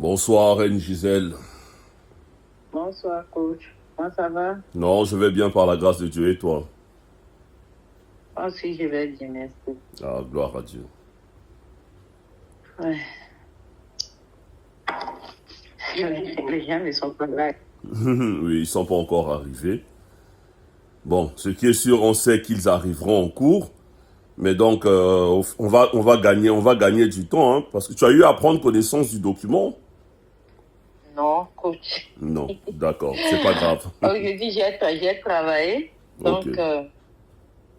Bonsoir, Reine Gisèle. Bonsoir, coach. Comment ça va? Non, je vais bien par la grâce de Dieu et toi? Moi aussi, je vais bien, merci. Ah, gloire à Dieu. Ouais. Les gens ne sont pas là. Oui, ils ne sont pas encore arrivés. Bon, ce qui est sûr, on sait qu'ils arriveront en cours. Mais donc, on va gagner du temps, hein, parce que tu as eu à prendre connaissance du document. Non, coach. Non, d'accord, c'est pas grave. Aujourd'hui, j'ai travaillé, Ok, donc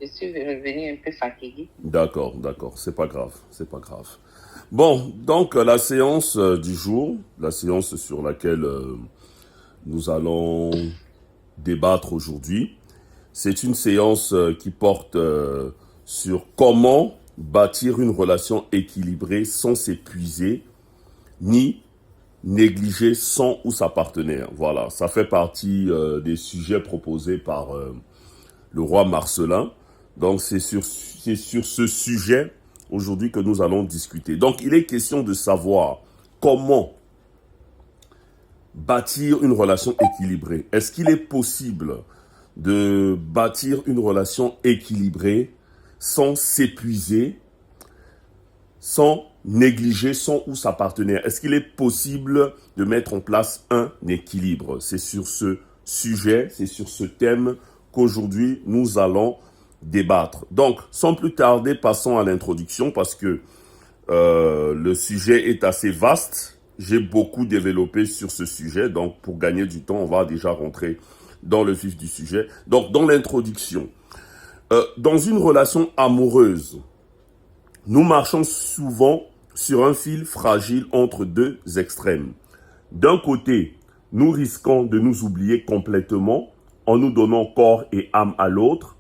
je suis revenue un peu fatiguée. d'accord, c'est pas grave, c'est pas grave. Bon, donc la séance du jour, la séance sur laquelle nous allons débattre aujourd'hui, c'est une séance qui porte sur comment bâtir une relation équilibrée sans s'épuiser, ni négliger son ou sa partenaire. Voilà, ça fait partie des sujets proposés par le roi Marcelin. Donc c'est sur ce sujet aujourd'hui que nous allons discuter. Donc il est question de savoir comment bâtir une relation équilibrée. Est-ce qu'il est possible de bâtir une relation équilibrée sans s'épuiser, sans négliger son ou sa partenaire? Est-ce qu'il est possible de mettre en place un équilibre? C'est sur ce sujet, c'est sur ce thème qu'aujourd'hui nous allons débattre. Donc, sans plus tarder, passons à l'introduction parce que le sujet est assez vaste. J'ai beaucoup développé sur ce sujet, donc pour gagner du temps, on va déjà rentrer dans le vif du sujet. Donc, dans l'introduction, dans une relation amoureuse, nous marchons souvent sur un fil fragile entre deux extrêmes. D'un côté, nous risquons de nous oublier complètement en nous donnant corps et âme à l'autre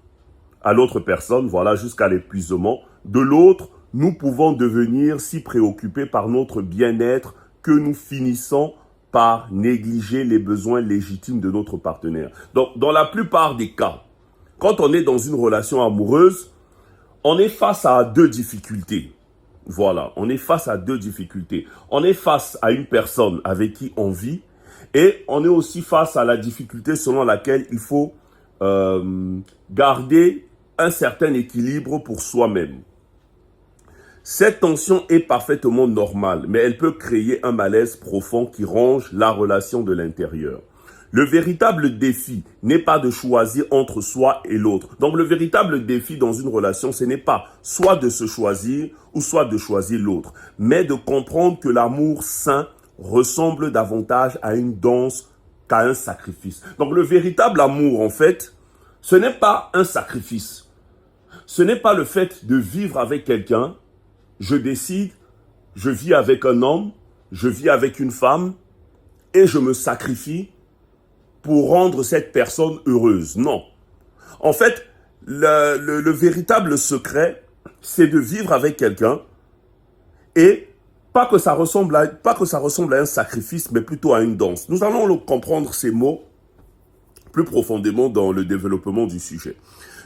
personne, voilà, jusqu'à l'épuisement. De l'autre, nous pouvons devenir si préoccupés par notre bien-être que nous finissons par négliger les besoins légitimes de notre partenaire. Donc, dans la plupart des cas, quand on est dans une relation amoureuse, on est face à deux difficultés. Voilà, on est face à deux difficultés. On est face à une personne avec qui on vit et on est aussi face à la difficulté selon laquelle il faut garder un certain équilibre pour soi-même. Cette tension est parfaitement normale, mais elle peut créer un malaise profond qui ronge la relation de l'intérieur. Le véritable défi n'est pas de choisir entre soi et l'autre. Donc le véritable défi dans une relation, ce n'est pas soit de se choisir ou soit de choisir l'autre, mais de comprendre que l'amour sain ressemble davantage à une danse qu'à un sacrifice. Donc le véritable amour, en fait, ce n'est pas un sacrifice. Ce n'est pas le fait de vivre avec quelqu'un. Je décide, je vis avec un homme, je vis avec une femme et je me sacrifie pour rendre cette personne heureuse. Non. En fait, le véritable secret, c'est de vivre avec quelqu'un et pas que ça ressemble à un sacrifice, mais plutôt à une danse. Nous allons comprendre ces mots plus profondément dans le développement du sujet.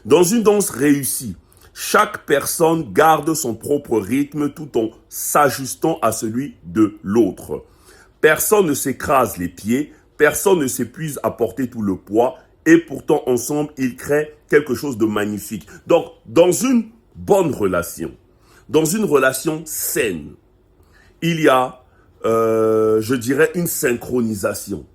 Dans une danse réussie, chaque personne garde son propre rythme tout en s'ajustant à celui de l'autre. Personne ne s'écrase les pieds, personne ne s'épuise à porter tout le poids et pourtant ensemble, ils créent quelque chose de magnifique. Donc, dans une bonne relation, dans une relation saine, il y a, je dirais, une synchronisation.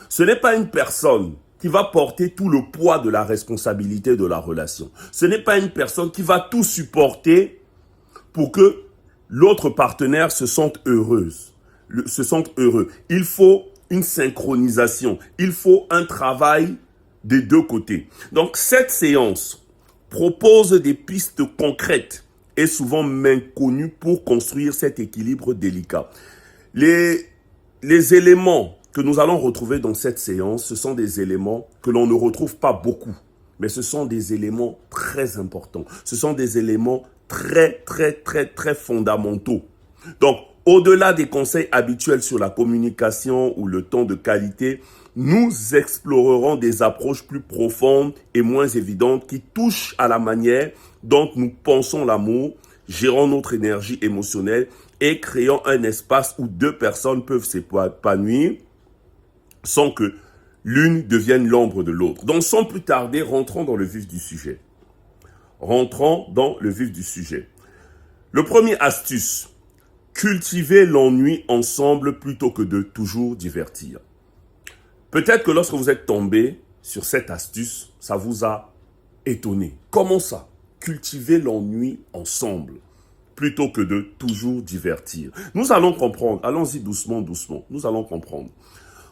Ce n'est pas une personne qui va porter tout le poids de la responsabilité de la relation. Ce n'est pas une personne qui va tout supporter pour que l'autre partenaire se sente heureuse, se sente heureux. Il faut une synchronisation, il faut un travail des deux côtés. Donc cette séance propose des pistes concrètes et souvent méconnues pour construire cet équilibre délicat. Les éléments que nous allons retrouver dans cette séance, ce sont des éléments que l'on ne retrouve pas beaucoup, mais ce sont des éléments très importants. Ce sont des éléments très fondamentaux. Donc, au-delà des conseils habituels sur la communication ou le temps de qualité, nous explorerons des approches plus profondes et moins évidentes qui touchent à la manière dont nous pensons l'amour, gérant notre énergie émotionnelle et créant un espace où deux personnes peuvent s'épanouir sans que l'une devienne l'ombre de l'autre. Donc, sans plus tarder, rentrons dans le vif du sujet. Rentrons dans le vif du sujet. Le premier astuce, cultiver l'ennui ensemble plutôt que de toujours divertir. Peut-être que lorsque vous êtes tombé sur cette astuce, ça vous a étonné. Comment ça? Cultiver l'ennui ensemble plutôt que de toujours divertir. Nous allons comprendre. Allons-y doucement, doucement. Nous allons comprendre.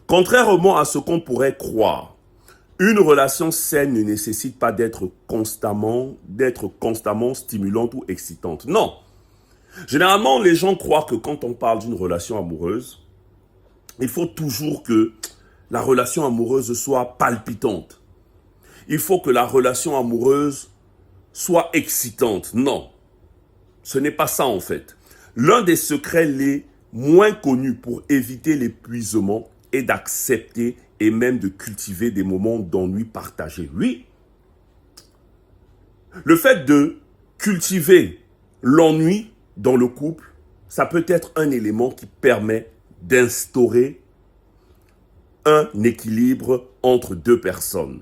Contrairement à ce qu'on pourrait croire, une relation saine ne nécessite pas d'être constamment stimulante ou excitante. Non. Généralement, les gens croient que quand on parle d'une relation amoureuse, il faut toujours que la relation amoureuse soit palpitante. Il faut que la relation amoureuse soit excitante. Non. Ce n'est pas ça en fait. L'un des secrets les moins connus pour éviter l'épuisement est d'accepter et même de cultiver des moments d'ennui partagés. Oui. Le fait de cultiver l'ennui dans le couple, ça peut être un élément qui permet d'instaurer un équilibre entre deux personnes.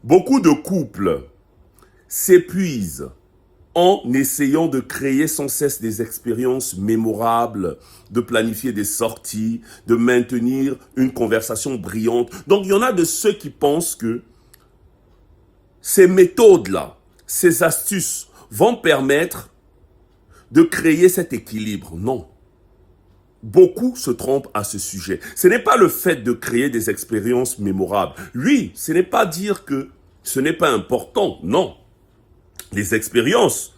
Beaucoup de couples s'épuisent en essayant de créer sans cesse des expériences mémorables, de planifier des sorties, de maintenir une conversation brillante. Donc, il y en a de ceux qui pensent que ces méthodes-là, ces astuces vont permettre de créer cet équilibre. Non. Beaucoup se trompent à ce sujet. Ce n'est pas le fait de créer des expériences mémorables. Oui, ce n'est pas dire que ce n'est pas important. Non. Les expériences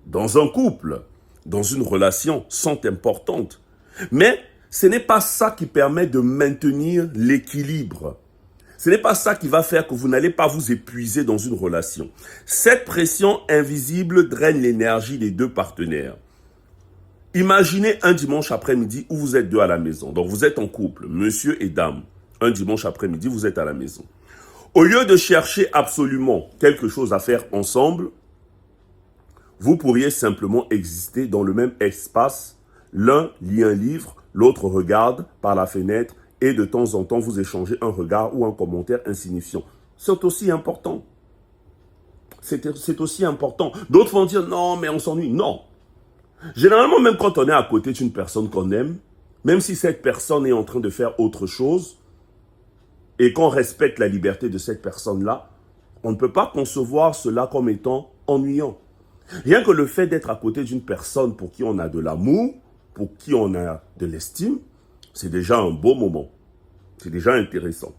dans un couple, dans une relation, sont importantes. Mais ce n'est pas ça qui permet de maintenir l'équilibre. Ce n'est pas ça qui va faire que vous n'allez pas vous épuiser dans une relation. Cette pression invisible draine l'énergie des deux partenaires. Imaginez un dimanche après-midi où vous êtes deux à la maison. Donc vous êtes en couple, monsieur et dame. Un dimanche après-midi, vous êtes à la maison. Au lieu de chercher absolument quelque chose à faire ensemble, vous pourriez simplement exister dans le même espace. L'un lit un livre, l'autre regarde par la fenêtre et de temps en temps vous échangez un regard ou un commentaire insignifiant. C'est aussi important. C'est aussi important. D'autres vont dire non, mais on s'ennuie. Non. Généralement, même quand on est à côté d'une personne qu'on aime, même si cette personne est en train de faire autre chose et qu'on respecte la liberté de cette personne-là, on ne peut pas concevoir cela comme étant ennuyant. Rien que le fait d'être à côté d'une personne pour qui on a de l'amour, pour qui on a de l'estime, c'est déjà un beau moment. C'est déjà intéressant.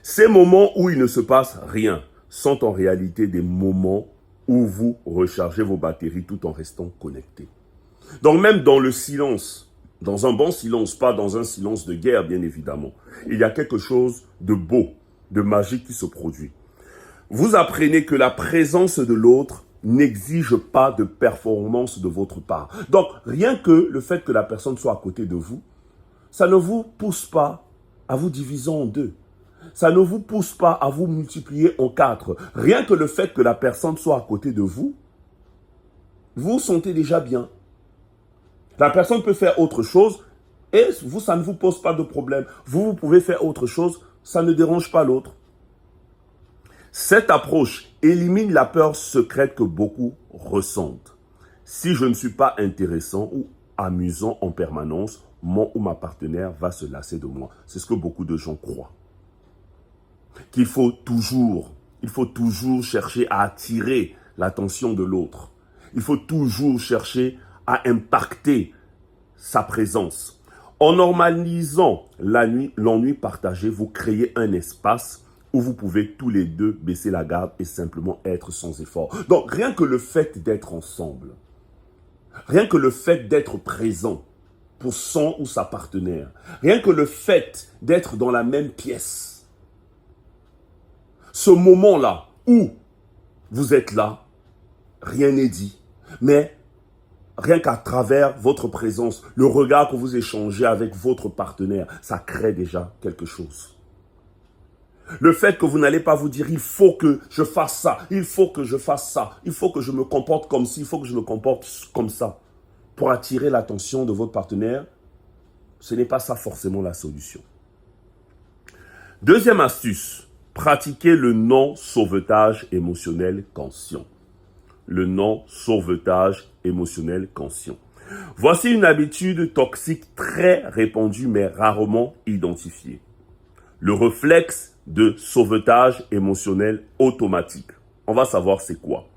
Ces moments où il ne se passe rien sont en réalité des moments où vous rechargez vos batteries tout en restant connectés. Donc même dans le silence, dans un bon silence, pas dans un silence de guerre bien évidemment, il y a quelque chose de beau, de magique qui se produit. Vous apprenez que la présence de l'autre n'exige pas de performance de votre part. Donc rien que le fait que la personne soit à côté de vous, ça ne vous pousse pas à vous diviser en deux. Ça ne vous pousse pas à vous multiplier en 4. Rien que le fait que la personne soit à côté de vous, vous vous sentez déjà bien. La personne peut faire autre chose et vous, ça ne vous pose pas de problème. Vous pouvez faire autre chose, ça ne dérange pas l'autre. Cette approche élimine la peur secrète que beaucoup ressentent. Si je ne suis pas intéressant ou amusant en permanence, mon ou ma partenaire va se lasser de moi. C'est ce que beaucoup de gens croient. Qu'il faut toujours chercher à attirer l'attention de l'autre. Il faut toujours chercher à impacter sa présence. En normalisant l'ennui partagé, vous créez un espace où vous pouvez tous les deux baisser la garde et simplement être sans effort. Donc, rien que le fait d'être ensemble, rien que le fait d'être présent pour son ou sa partenaire, rien que le fait d'être dans la même pièce, ce moment-là où vous êtes là, rien n'est dit, mais rien qu'à travers votre présence, le regard que vous échangez avec votre partenaire, ça crée déjà quelque chose. Le fait que vous n'allez pas vous dire, il faut que je fasse ça, il faut que je fasse ça, il faut que je me comporte comme ci, il faut que je me comporte comme ça. Pour attirer l'attention de votre partenaire, ce n'est pas ça forcément la solution. Deuxième astuce, pratiquer le non-sauvetage émotionnel conscient. Le non-sauvetage émotionnel conscient. Voici une habitude toxique très répandue mais rarement identifiée. Le réflexe de sauvetage émotionnel automatique. On va savoir c'est quoi.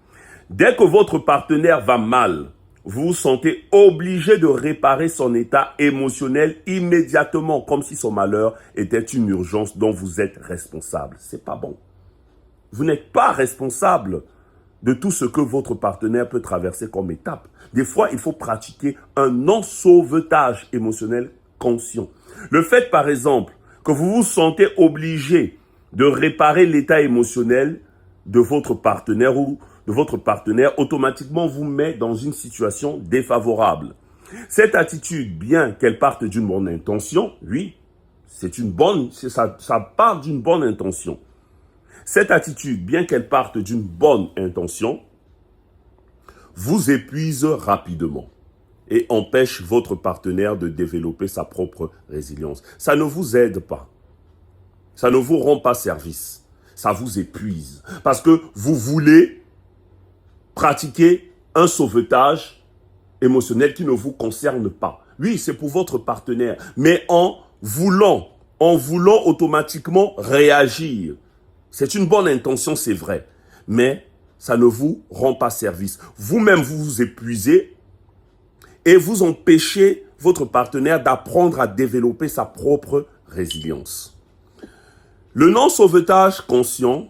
Dès que votre partenaire va mal, vous vous sentez obligé de réparer son état émotionnel immédiatement, comme si son malheur était une urgence dont vous êtes responsable. C'est pas bon. Vous n'êtes pas responsable de tout ce que votre partenaire peut traverser comme étape. Des fois, il faut pratiquer un non-sauvetage émotionnel conscient. Le fait, par exemple, que vous vous sentez obligé de réparer l'état émotionnel de votre partenaire ou de votre partenaire, automatiquement vous met dans une situation défavorable. Cette attitude, bien qu'elle parte d'une bonne intention, oui, ça part d'une bonne intention. Cette attitude, bien qu'elle parte d'une bonne intention, vous épuise rapidement et empêche votre partenaire de développer sa propre résilience. Ça ne vous aide pas. Ça ne vous rend pas service. Ça vous épuise. Parce que vous voulez pratiquer un sauvetage émotionnel qui ne vous concerne pas. Oui, c'est pour votre partenaire. Mais en voulant automatiquement réagir. C'est une bonne intention, c'est vrai. Mais ça ne vous rend pas service. Vous-même, vous vous épuisez et vous empêchez votre partenaire d'apprendre à développer sa propre résilience. Le non-sauvetage conscient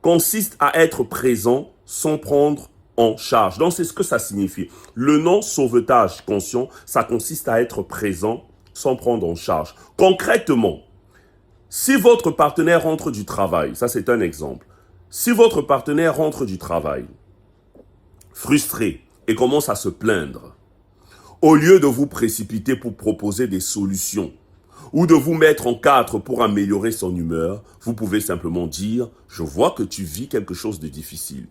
consiste à être présent sans prendre en charge. Donc, c'est ce que ça signifie. Le non-sauvetage conscient, ça consiste à être présent sans prendre en charge. Concrètement, si votre partenaire rentre du travail, ça c'est un exemple, si votre partenaire rentre du travail, frustré et commence à se plaindre, au lieu de vous précipiter pour proposer des solutions ou de vous mettre en quatre pour améliorer son humeur, vous pouvez simplement dire « Je vois que tu vis quelque chose de difficile.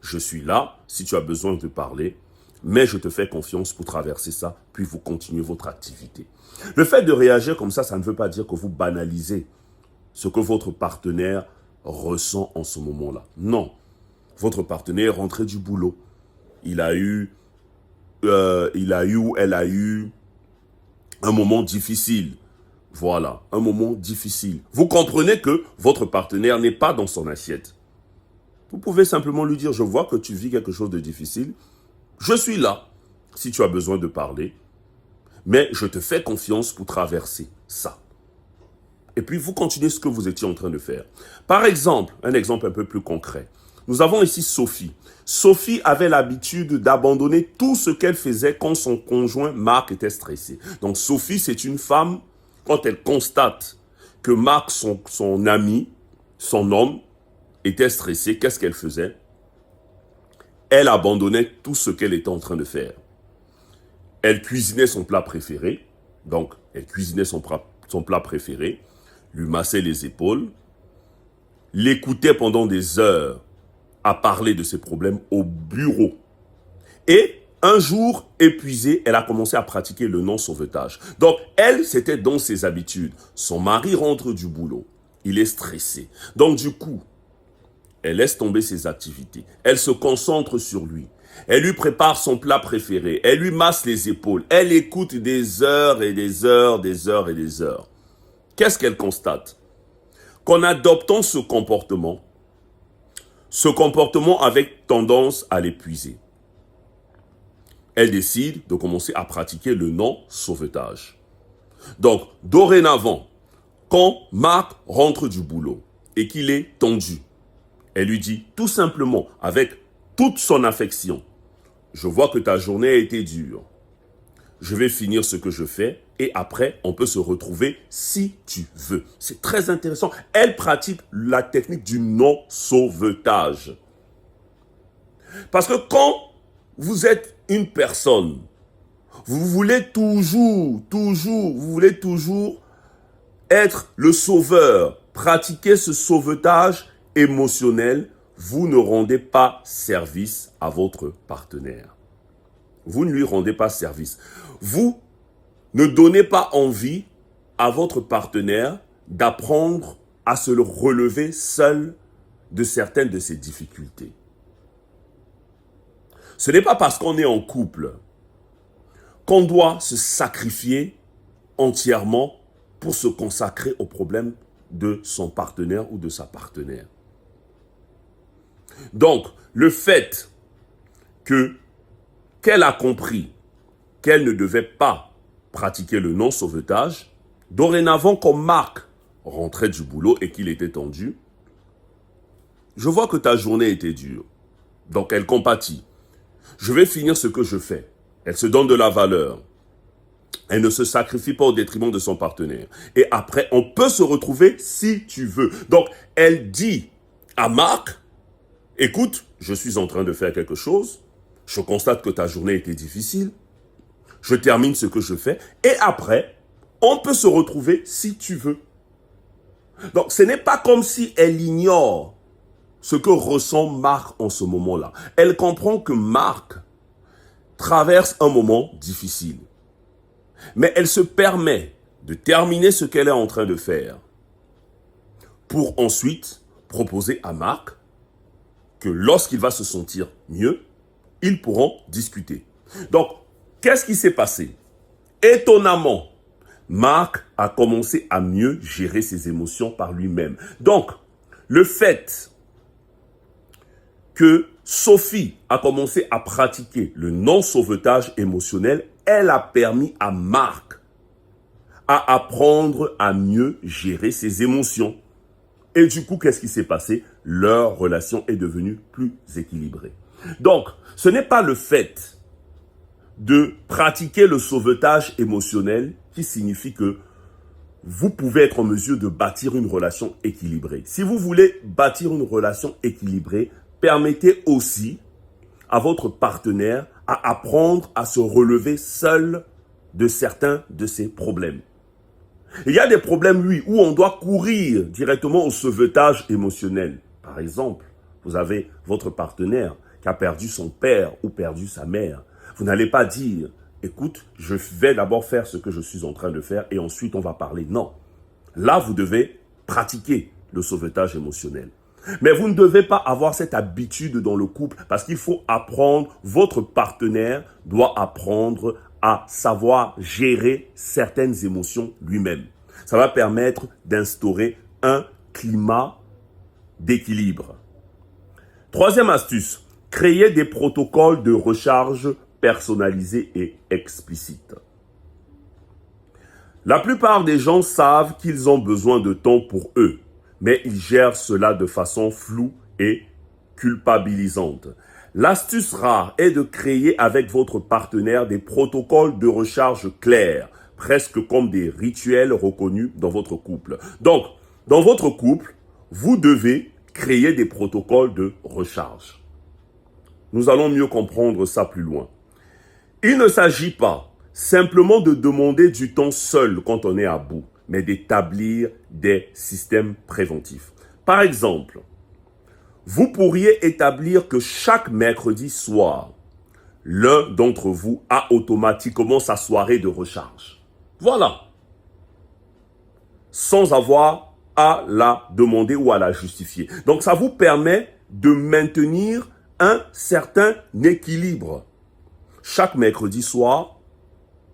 Je suis là si tu as besoin de parler, mais je te fais confiance pour traverser ça, puis vous continuez votre activité. » Le fait de réagir comme ça ne veut pas dire que vous banalisez ce que votre partenaire ressent en ce moment-là. Non. Votre partenaire est rentré du boulot. Il a eu ou elle a eu un moment difficile. Voilà, un moment difficile. Vous comprenez que votre partenaire n'est pas dans son assiette. Vous pouvez simplement lui dire, je vois que tu vis quelque chose de difficile. Je suis là si tu as besoin de parler. Mais je te fais confiance pour traverser ça. Et puis vous continuez ce que vous étiez en train de faire. Par exemple, un exemple un peu plus concret. Nous avons ici Sophie. Sophie avait l'habitude d'abandonner tout ce qu'elle faisait quand son conjoint Marc était stressé. Donc Sophie, c'est une femme, quand elle constate que Marc, son ami, son homme, était stressé, qu'est-ce qu'elle faisait? Elle abandonnait tout ce qu'elle était en train de faire. Elle cuisinait son plat préféré, donc elle cuisinait son plat préféré, lui massait les épaules, l'écoutait pendant des heures à parler de ses problèmes au bureau. Et un jour, épuisée, elle a commencé à pratiquer le non-sauvetage. Donc, elle, c'était dans ses habitudes. Son mari rentre du boulot. Il est stressé. Donc, du coup, elle laisse tomber ses activités. Elle se concentre sur lui. Elle lui prépare son plat préféré. Elle lui masse les épaules. Elle écoute des heures et des heures, des heures et des heures. Qu'est-ce qu'elle constate? Qu'en adoptant ce comportement avait tendance à l'épuiser. Elle décide de commencer à pratiquer le non-sauvetage. Donc, dorénavant, quand Marc rentre du boulot et qu'il est tendu, elle lui dit tout simplement, avec toute son affection, « Je vois que ta journée a été dure. Je vais finir ce que je fais et après, on peut se retrouver si tu veux. » C'est très intéressant. Elle pratique la technique du non-sauvetage. Parce que quand vous êtes une personne, vous voulez toujours être le sauveur, pratiquez ce sauvetage émotionnel, vous ne rendez pas service à votre partenaire. Vous ne lui rendez pas service. Vous ne donnez pas envie à votre partenaire d'apprendre à se relever seul de certaines de ses difficultés. Ce n'est pas parce qu'on est en couple qu'on doit se sacrifier entièrement pour se consacrer aux problèmes de son partenaire ou de sa partenaire. Donc, le fait qu'elle a compris qu'elle ne devait pas pratiquer le non-sauvetage, dorénavant, comme Marc rentrait du boulot et qu'il était tendu, je vois que ta journée était dure. Donc, elle compatit. Je vais finir ce que je fais. Elle se donne de la valeur. Elle ne se sacrifie pas au détriment de son partenaire. Et après, on peut se retrouver si tu veux. Donc, elle dit à Marc, écoute, je suis en train de faire quelque chose. Je constate que ta journée était difficile. Je termine ce que je fais. Et après, on peut se retrouver si tu veux. Donc, ce n'est pas comme si elle ignore ce que ressent Marc en ce moment-là. Elle comprend que Marc traverse un moment difficile. Mais elle se permet de terminer ce qu'elle est en train de faire pour ensuite proposer à Marc que lorsqu'il va se sentir mieux, ils pourront discuter. Donc, qu'est-ce qui s'est passé? Étonnamment, Marc a commencé à mieux gérer ses émotions par lui-même. Donc, le fait que Sophie a commencé à pratiquer le non-sauvetage émotionnel, elle a permis à Marc à apprendre à mieux gérer ses émotions. Et du coup, qu'est-ce qui s'est passé? Leur relation est devenue plus équilibrée. Donc, ce n'est pas le fait de pratiquer le sauvetage émotionnel qui signifie que vous pouvez être en mesure de bâtir une relation équilibrée. Si vous voulez bâtir une relation équilibrée, permettez aussi à votre partenaire à apprendre à se relever seul de certains de ses problèmes. Il y a des problèmes, oui, où on doit courir directement au sauvetage émotionnel. Par exemple, vous avez votre partenaire qui a perdu son père ou perdu sa mère. Vous n'allez pas dire, écoute, je vais d'abord faire ce que je suis en train de faire et ensuite on va parler. Non. Là, vous devez pratiquer le sauvetage émotionnel. Mais vous ne devez pas avoir cette habitude dans le couple parce qu'il faut apprendre, votre partenaire doit apprendre à savoir gérer certaines émotions lui-même. Ça va permettre d'instaurer un climat d'équilibre. Troisième astuce, créer des protocoles de recharge personnalisés et explicites. La plupart des gens savent qu'ils ont besoin de temps pour eux, mais ils gèrent cela de façon floue et culpabilisante. L'astuce rare est de créer avec votre partenaire des protocoles de recharge clairs, presque comme des rituels reconnus dans votre couple. Donc, dans votre couple, vous devez créer des protocoles de recharge. Nous allons mieux comprendre ça plus loin. Il ne s'agit pas simplement de demander du temps seul quand on est à bout, mais d'établir des systèmes préventifs. Par exemple, vous pourriez établir que chaque mercredi soir, l'un d'entre vous a automatiquement sa soirée de recharge. Voilà. Sans avoir à la demander ou à la justifier. Donc, ça vous permet de maintenir un certain équilibre. Chaque mercredi soir,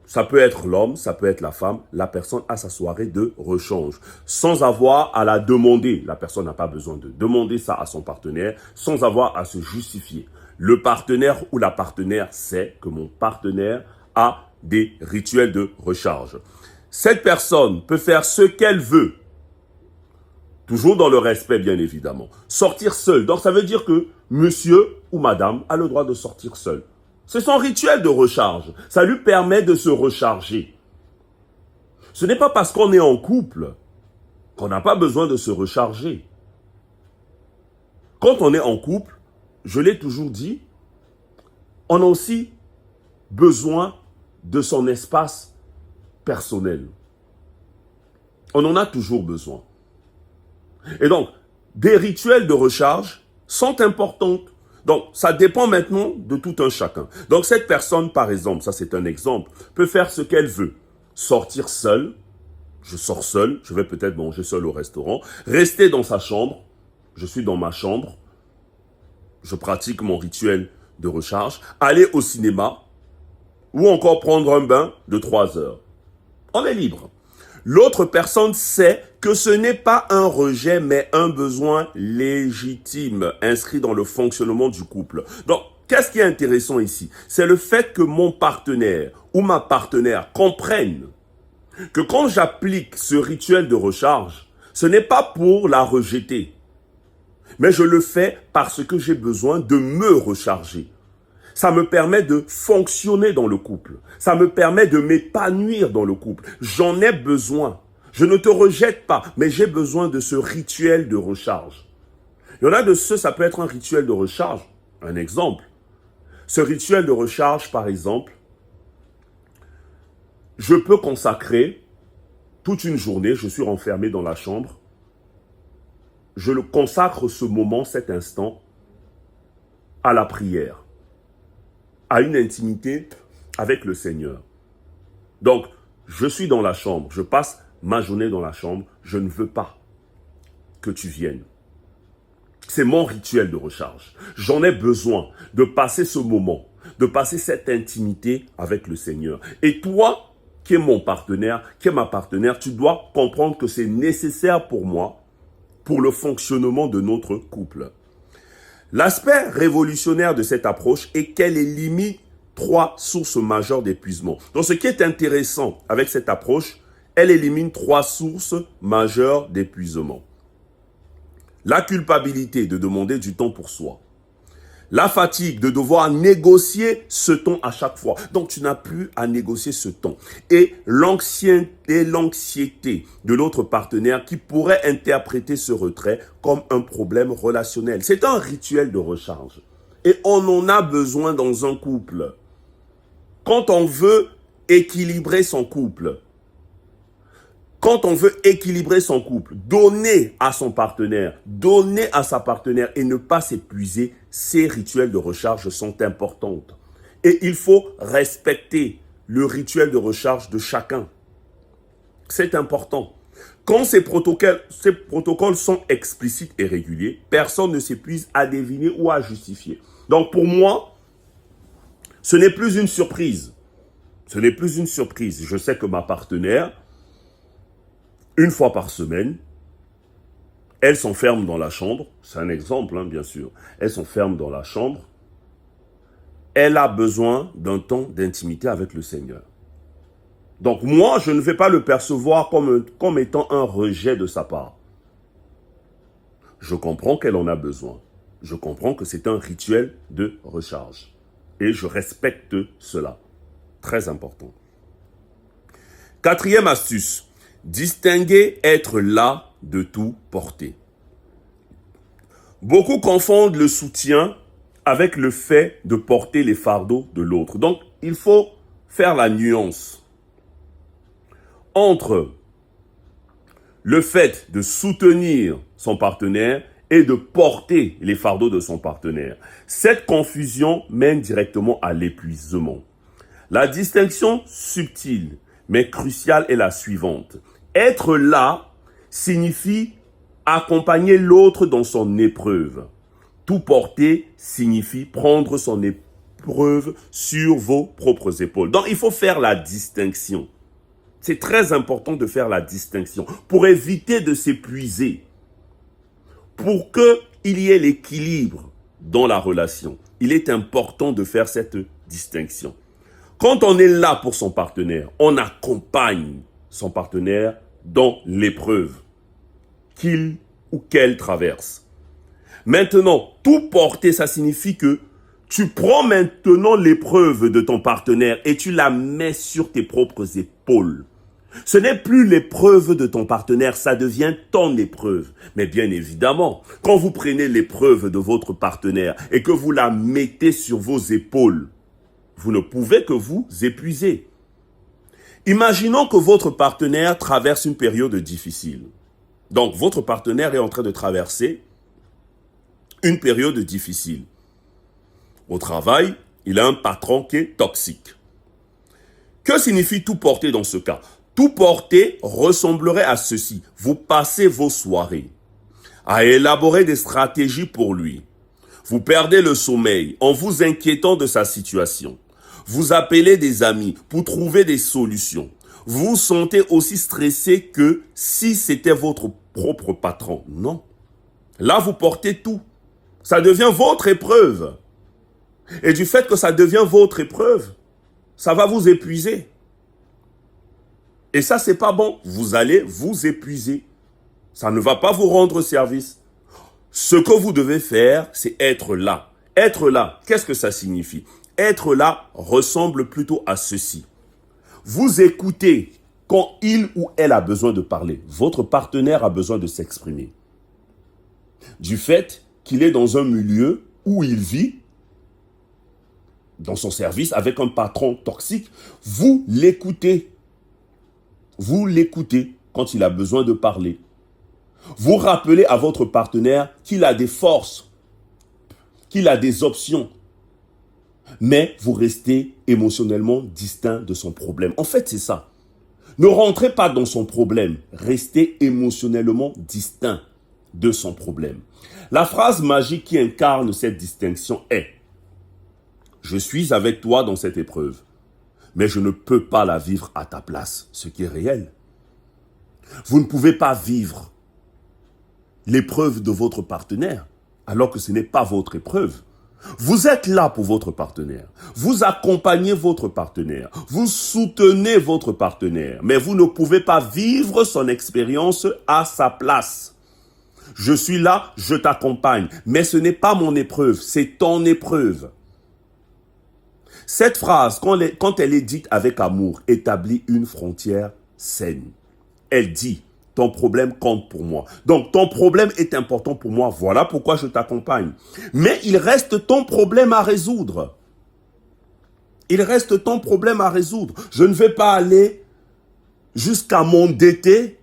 ça peut être l'homme, ça peut être la femme, la personne a sa soirée de rechange. Sans avoir à la demander. La personne n'a pas besoin de demander ça à son partenaire, sans avoir à se justifier. Le partenaire ou la partenaire sait que mon partenaire a des rituels de recharge. Cette personne peut faire ce qu'elle veut. Toujours dans le respect, bien évidemment. Sortir seul. Donc, ça veut dire que monsieur ou madame a le droit de sortir seul. C'est son rituel de recharge. Ça lui permet de se recharger. Ce n'est pas parce qu'on est en couple qu'on n'a pas besoin de se recharger. Quand on est en couple, je l'ai toujours dit, on a aussi besoin de son espace personnel. On en a toujours besoin. Et donc, des rituels de recharge sont importants. Donc, ça dépend maintenant de tout un chacun. Donc, cette personne, par exemple, ça c'est un exemple, peut faire ce qu'elle veut. Sortir seule, je sors seul, je vais peut-être manger seul au restaurant, rester dans sa chambre, je suis dans ma chambre, je pratique mon rituel de recharge, aller au cinéma, ou encore prendre un bain de 3 heures. On est libre. L'autre personne sait que ce n'est pas un rejet, mais un besoin légitime, inscrit dans le fonctionnement du couple. Donc, qu'est-ce qui est intéressant ici? C'est le fait que mon partenaire ou ma partenaire comprenne que quand j'applique ce rituel de recharge, ce n'est pas pour la rejeter, mais je le fais parce que j'ai besoin de me recharger. Ça me permet de fonctionner dans le couple. Ça me permet de m'épanouir dans le couple. J'en ai besoin. Je ne te rejette pas, mais j'ai besoin de ce rituel de recharge. Il y en a de ceux, ça peut être un rituel de recharge. Un exemple. Ce rituel de recharge, par exemple, je peux consacrer toute une journée, je suis renfermé dans la chambre. Je le consacre ce moment, cet instant, à la prière, à une intimité avec le Seigneur. Donc, je suis dans la chambre, je passe ma journée dans la chambre, je ne veux pas que tu viennes. C'est mon rituel de recharge. J'en ai besoin de passer ce moment, de passer cette intimité avec le Seigneur. Et toi, qui es mon partenaire, qui est ma partenaire, tu dois comprendre que c'est nécessaire pour moi, pour le fonctionnement de notre couple. L'aspect révolutionnaire de cette approche est qu'elle élimine 3 sources majeures d'épuisement. Donc, ce qui est intéressant avec cette approche, elle élimine 3 sources majeures d'épuisement. La culpabilité de demander du temps pour soi. La fatigue de devoir négocier ce temps à chaque fois. Donc, tu n'as plus à négocier ce temps. Et l'anxiété de l'autre partenaire qui pourrait interpréter ce retrait comme un problème relationnel. C'est un rituel de recharge. Et on en a besoin dans un couple. Quand on veut équilibrer son couple, donner à son partenaire, donner à sa partenaire et ne pas s'épuiser, ces rituels de recharge sont importants. Et il faut respecter le rituel de recharge de chacun. C'est important. Quand ces protocoles sont explicites et réguliers, personne ne s'épuise à deviner ou à justifier. Donc pour moi, ce n'est plus une surprise. Ce n'est plus une surprise. Je sais que ma partenaire, une fois par semaine, elle s'enferme dans la chambre. C'est un exemple, bien sûr. Elle s'enferme dans la chambre. Elle a besoin d'un temps d'intimité avec le Seigneur. Donc moi, je ne vais pas le percevoir comme étant un rejet de sa part. Je comprends qu'elle en a besoin. Je comprends que c'est un rituel de recharge. Et je respecte cela. Très important. 4e astuce. Distinguer être là de tout porter. Beaucoup confondent le soutien avec le fait de porter les fardeaux de l'autre. Donc, il faut faire la nuance entre le fait de soutenir son partenaire et de porter les fardeaux de son partenaire. Cette confusion mène directement à l'épuisement. La distinction subtile mais cruciale est la suivante. Être là signifie accompagner l'autre dans son épreuve. Tout porter signifie prendre son épreuve sur vos propres épaules. Donc, il faut faire la distinction. C'est très important de faire la distinction pour éviter de s'épuiser. Pour qu'il y ait l'équilibre dans la relation, il est important de faire cette distinction. Quand on est là pour son partenaire, on accompagne son partenaire dans l'épreuve qu'il ou qu'elle traverse. Maintenant, tout porter, ça signifie que tu prends maintenant l'épreuve de ton partenaire et tu la mets sur tes propres épaules. Ce n'est plus l'épreuve de ton partenaire, ça devient ton épreuve. Mais bien évidemment, quand vous prenez l'épreuve de votre partenaire et que vous la mettez sur vos épaules, vous ne pouvez que vous épuiser. Imaginons que votre partenaire traverse une période difficile. Donc, votre partenaire est en train de traverser une période difficile. Au travail, il a un patron qui est toxique. Que signifie tout porter dans ce cas? Tout porter ressemblerait à ceci. Vous passez vos soirées à élaborer des stratégies pour lui. Vous perdez le sommeil en vous inquiétant de sa situation. Vous appelez des amis pour trouver des solutions. Vous vous sentez aussi stressé que si c'était votre propre patron. Non. Là, vous portez tout. Ça devient votre épreuve. Et du fait que ça devient votre épreuve, ça va vous épuiser. Et ça, c'est pas bon. Vous allez vous épuiser. Ça ne va pas vous rendre service. Ce que vous devez faire, c'est être là. Être là, qu'est-ce que ça signifie? Être là ressemble plutôt à ceci. Vous écoutez quand il ou elle a besoin de parler. Votre partenaire a besoin de s'exprimer. Du fait qu'il est dans un milieu où il vit, dans son service, avec un patron toxique, vous l'écoutez. Vous l'écoutez quand il a besoin de parler. Vous rappelez à votre partenaire qu'il a des forces, qu'il a des options, mais vous restez émotionnellement distinct de son problème. En fait, c'est ça. Ne rentrez pas dans son problème, restez émotionnellement distinct de son problème. La phrase magique qui incarne cette distinction est « Je suis avec toi dans cette épreuve, mais je ne peux pas la vivre à ta place », ce qui est réel. Vous ne pouvez pas vivre l'épreuve de votre partenaire alors que ce n'est pas votre épreuve. Vous êtes là pour votre partenaire. Vous accompagnez votre partenaire. Vous soutenez votre partenaire. Mais vous ne pouvez pas vivre son expérience à sa place. Je suis là, je t'accompagne. Mais ce n'est pas mon épreuve, c'est ton épreuve. Cette phrase, quand elle est dite avec amour, établit une frontière saine. Elle dit, ton problème compte pour moi. Donc, ton problème est important pour moi. Voilà pourquoi je t'accompagne. Mais il reste ton problème à résoudre. Il reste ton problème à résoudre. Je ne vais pas aller jusqu'à m'endetter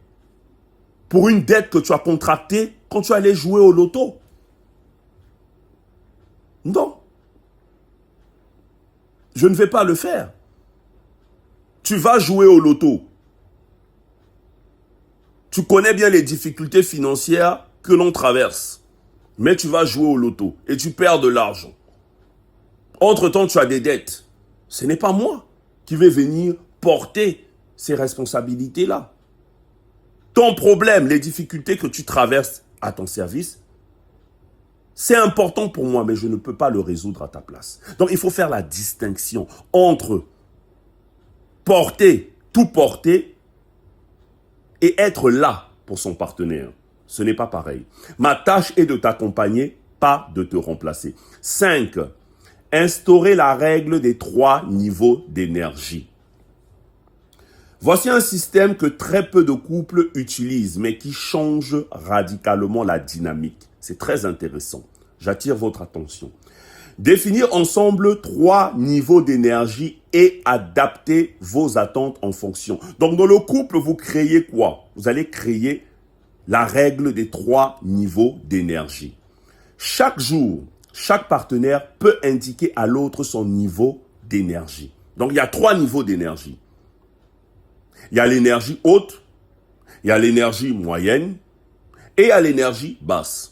pour une dette que tu as contractée quand tu allais jouer au loto. Non. Je ne vais pas le faire. Tu vas jouer au loto. Tu connais bien les difficultés financières que l'on traverse. Mais tu vas jouer au loto et tu perds de l'argent. Entre-temps, tu as des dettes. Ce n'est pas moi qui vais venir porter ces responsabilités-là. Ton problème, les difficultés que tu traverses à ton service, c'est important pour moi, mais je ne peux pas le résoudre à ta place. Donc, il faut faire la distinction entre tout porter, et être là pour son partenaire. Ce n'est pas pareil. Ma tâche est de t'accompagner, pas de te remplacer. 5. Instaurer la règle des 3 niveaux d'énergie. Voici un système que très peu de couples utilisent, mais qui change radicalement la dynamique. C'est très intéressant. J'attire votre attention. Définir ensemble 3 niveaux d'énergie et adapter vos attentes en fonction. Donc, dans le couple, vous créez quoi? Vous allez créer la règle des 3 niveaux d'énergie. Chaque jour, chaque partenaire peut indiquer à l'autre son niveau d'énergie. Donc, il y a 3 niveaux d'énergie. Il y a l'énergie haute, il y a l'énergie moyenne et il y a l'énergie basse.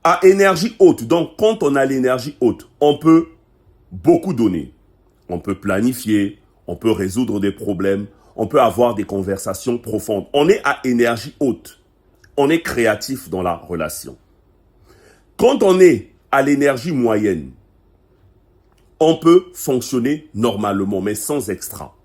À énergie haute, donc quand on a l'énergie haute, on peut beaucoup donner. On peut planifier, on peut résoudre des problèmes, on peut avoir des conversations profondes. On est à énergie haute. On est créatif dans la relation. Quand on est à l'énergie moyenne, on peut fonctionner normalement, mais sans extra.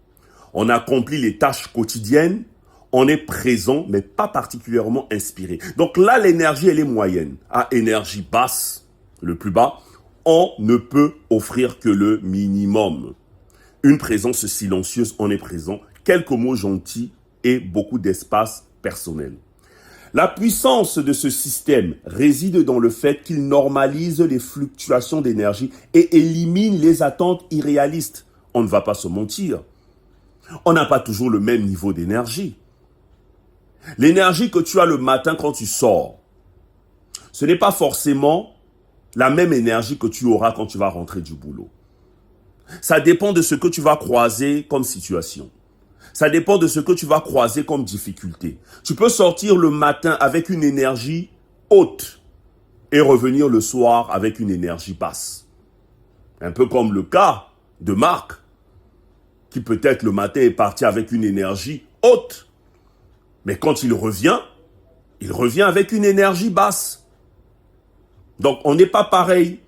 On accomplit les tâches quotidiennes, on est présent, mais pas particulièrement inspiré. Donc là, l'énergie, elle est moyenne. À énergie basse, le plus bas, on ne peut offrir que le minimum. Une présence silencieuse, on est présent. Quelques mots gentils et beaucoup d'espace personnel. La puissance de ce système réside dans le fait qu'il normalise les fluctuations d'énergie et élimine les attentes irréalistes. On ne va pas se mentir. On n'a pas toujours le même niveau d'énergie. L'énergie que tu as le matin quand tu sors, ce n'est pas forcément la même énergie que tu auras quand tu vas rentrer du boulot. Ça dépend de ce que tu vas croiser comme situation. Ça dépend de ce que tu vas croiser comme difficulté. Tu peux sortir le matin avec une énergie haute et revenir le soir avec une énergie basse. Un peu comme le cas de Marc, qui peut-être le matin est parti avec une énergie haute. Mais quand il revient avec une énergie basse. Donc on n'est pas pareil.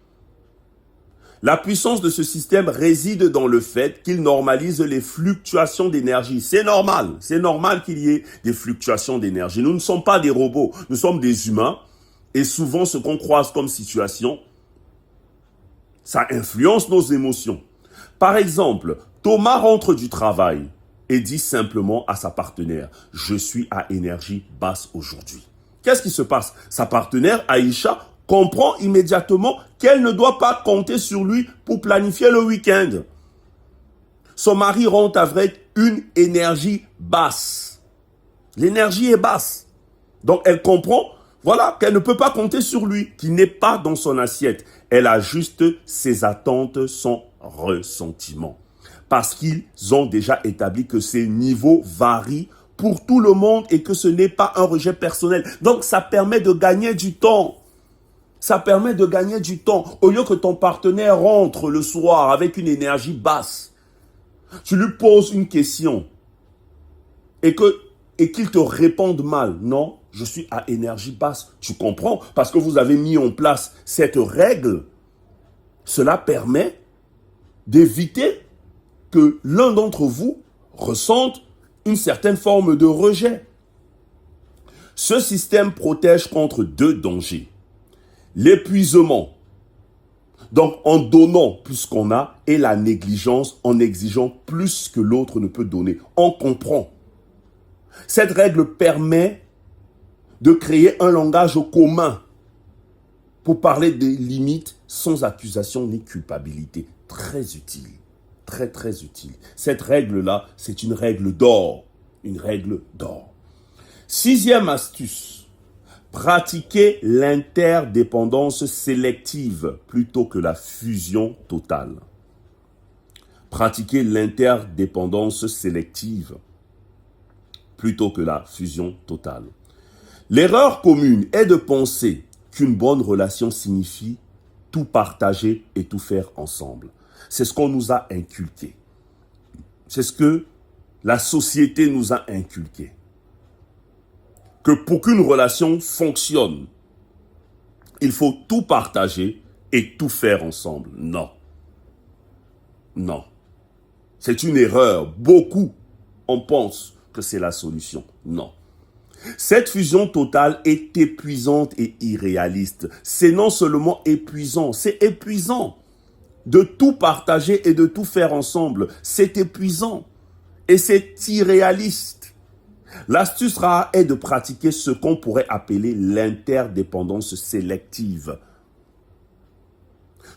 La puissance de ce système réside dans le fait qu'il normalise les fluctuations d'énergie. C'est normal qu'il y ait des fluctuations d'énergie. Nous ne sommes pas des robots, nous sommes des humains. Et souvent, ce qu'on croise comme situation, ça influence nos émotions. Par exemple, Thomas rentre du travail et dit simplement à sa partenaire, « Je suis à énergie basse aujourd'hui. » Qu'est-ce qui se passe? Sa partenaire, Aïcha, comprend immédiatement qu'elle ne doit pas compter sur lui pour planifier le week-end. Son mari rentre avec une énergie basse. L'énergie est basse. Donc elle comprend, voilà, qu'elle ne peut pas compter sur lui, qu'il n'est pas dans son assiette. Elle ajuste ses attentes, son ressentiment. Parce qu'ils ont déjà établi que ces niveaux varient pour tout le monde et que ce n'est pas un rejet personnel. Donc ça permet de gagner du temps. Ça permet de gagner du temps. Au lieu que ton partenaire rentre le soir avec une énergie basse, tu lui poses une question et qu'il te réponde mal. Non, je suis à énergie basse. Tu comprends? Parce que vous avez mis en place cette règle. Cela permet d'éviter que l'un d'entre vous ressente une certaine forme de rejet. Ce système protège contre deux dangers. L'épuisement, donc en donnant plus qu'on a, et la négligence en exigeant plus que l'autre ne peut donner. On comprend. Cette règle permet de créer un langage commun pour parler des limites sans accusation ni culpabilité. Très utile, très très utile. Cette règle-là, c'est une règle d'or, une règle d'or. Sixième astuce. Pratiquer l'interdépendance sélective plutôt que la fusion totale. Pratiquer l'interdépendance sélective plutôt que la fusion totale. L'erreur commune est de penser qu'une bonne relation signifie tout partager et tout faire ensemble. C'est ce qu'on nous a inculqué. C'est ce que la société nous a inculqué. Que pour qu'une relation fonctionne, il faut tout partager et tout faire ensemble. Non. Non. C'est une erreur. Beaucoup, on pense que c'est la solution. Non. Cette fusion totale est épuisante et irréaliste. C'est non seulement épuisant, c'est épuisant. De tout partager et de tout faire ensemble, c'est épuisant. Et c'est irréaliste. L'astuce rare est de pratiquer ce qu'on pourrait appeler l'interdépendance sélective.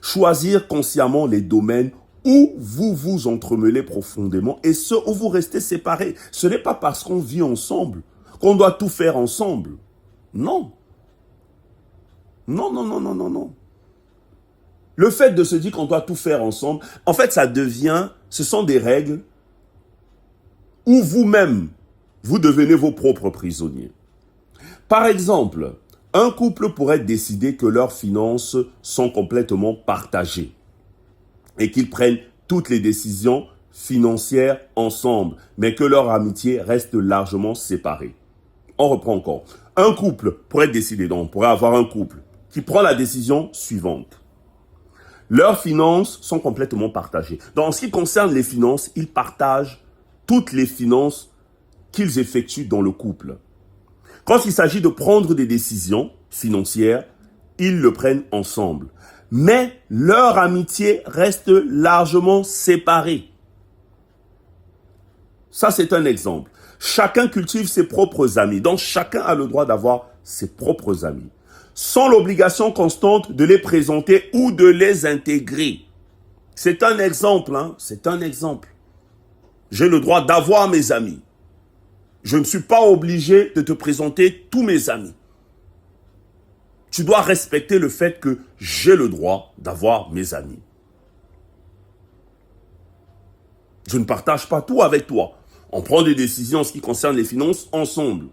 Choisir consciemment les domaines où vous vous entremêlez profondément et ceux où vous restez séparés. Ce n'est pas parce qu'on vit ensemble qu'on doit tout faire ensemble. Non. Non, non, non, non, non, non. Le fait de se dire qu'on doit tout faire ensemble, en fait, ce sont des règles où vous-même, vous devenez vos propres prisonniers. Par exemple, un couple pourrait décider que leurs finances sont complètement partagées et qu'ils prennent toutes les décisions financières ensemble, mais que leur amitié reste largement séparée. On reprend encore. Un couple pourrait décider, donc on pourrait avoir un couple qui prend la décision suivante. Leurs finances sont complètement partagées. Donc, en ce qui concerne les finances, ils partagent toutes les finances qu'ils effectuent dans le couple. Quand il s'agit de prendre des décisions financières, ils le prennent ensemble. Mais leur amitié reste largement séparée. Ça, c'est un exemple. Chacun cultive ses propres amis. Donc, chacun a le droit d'avoir ses propres amis. Sans l'obligation constante de les présenter ou de les intégrer. C'est un exemple, hein? C'est un exemple. J'ai le droit d'avoir mes amis. Je ne suis pas obligé de te présenter tous mes amis. Tu dois respecter le fait que j'ai le droit d'avoir mes amis. Je ne partage pas tout avec toi. On prend des décisions en ce qui concerne les finances ensemble.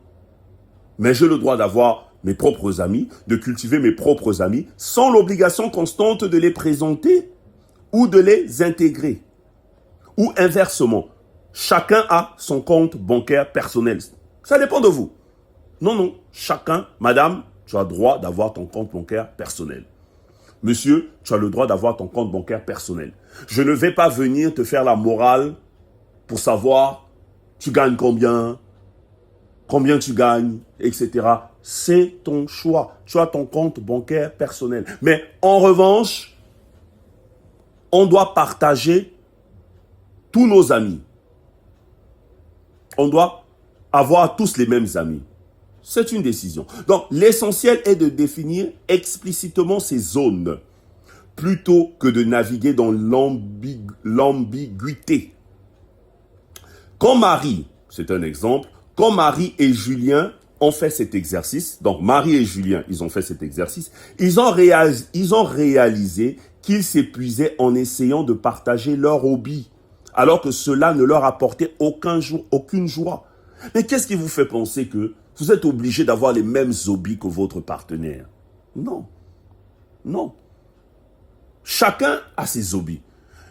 Mais j'ai le droit d'avoir mes propres amis, de cultiver mes propres amis, sans l'obligation constante de les présenter ou de les intégrer. Ou inversement, chacun a son compte bancaire personnel. Ça dépend de vous. Non, chacun, madame, tu as le droit d'avoir ton compte bancaire personnel. Monsieur, tu as le droit d'avoir ton compte bancaire personnel. Je ne vais pas venir te faire la morale pour savoir tu gagnes combien tu gagnes, etc. C'est ton choix. Tu as ton compte bancaire personnel. Mais en revanche, on doit partager tous nos amis. On doit avoir tous les mêmes amis. C'est une décision. Donc, l'essentiel est de définir explicitement ces zones plutôt que de naviguer dans l'ambiguïté. Quand Marie, c'est un exemple, quand Marie et Julien ont fait cet exercice, donc Marie et Julien, ils ont fait cet exercice, ils ont réalisé qu'ils s'épuisaient en essayant de partager leur hobby, alors que cela ne leur apportait aucune joie. Mais qu'est-ce qui vous fait penser que vous êtes obligé d'avoir les mêmes hobbies que votre partenaire? Non. Chacun a ses hobbies.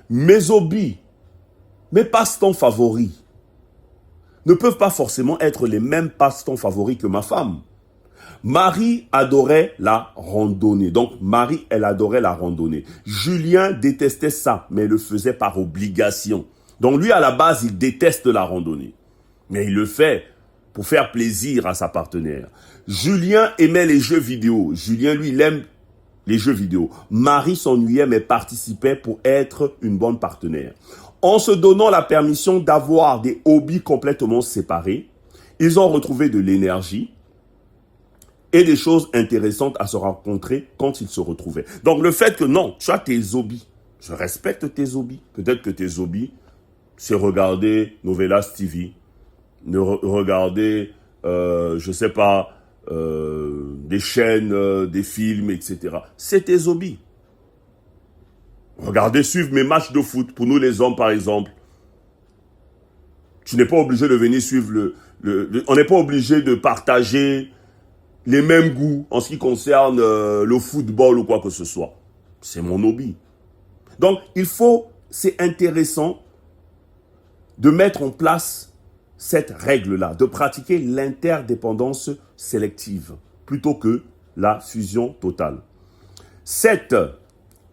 Mes hobbies, mes passe-temps favoris, ne peuvent pas forcément être les mêmes passe-temps favoris que ma femme. Marie adorait la randonnée. Donc, Marie, elle adorait la randonnée. Julien détestait ça, mais il le faisait par obligation. Donc, lui, à la base, il déteste la randonnée. Mais il le fait pour faire plaisir à sa partenaire. Julien aimait les jeux vidéo. Julien, lui, il aime les jeux vidéo. Marie s'ennuyait, mais participait pour être une bonne partenaire. En se donnant la permission d'avoir des hobbies complètement séparés, ils ont retrouvé de l'énergie et des choses intéressantes à se rencontrer quand ils se retrouvaient. Donc le fait que non, tu as tes hobbies, je respecte tes hobbies. Peut-être que tes hobbies, c'est regarder Novelas TV, regarder, je sais pas, des chaînes, des films, etc. C'est tes hobbies. Regardez, suivre mes matchs de foot. Pour nous les hommes, par exemple. Tu n'es pas obligé de venir suivre on n'est pas obligé de partager les mêmes goûts en ce qui concerne le football ou quoi que ce soit. C'est mon hobby. Donc, c'est intéressant de mettre en place cette règle-là, de pratiquer l'interdépendance sélective plutôt que la fusion totale. 7.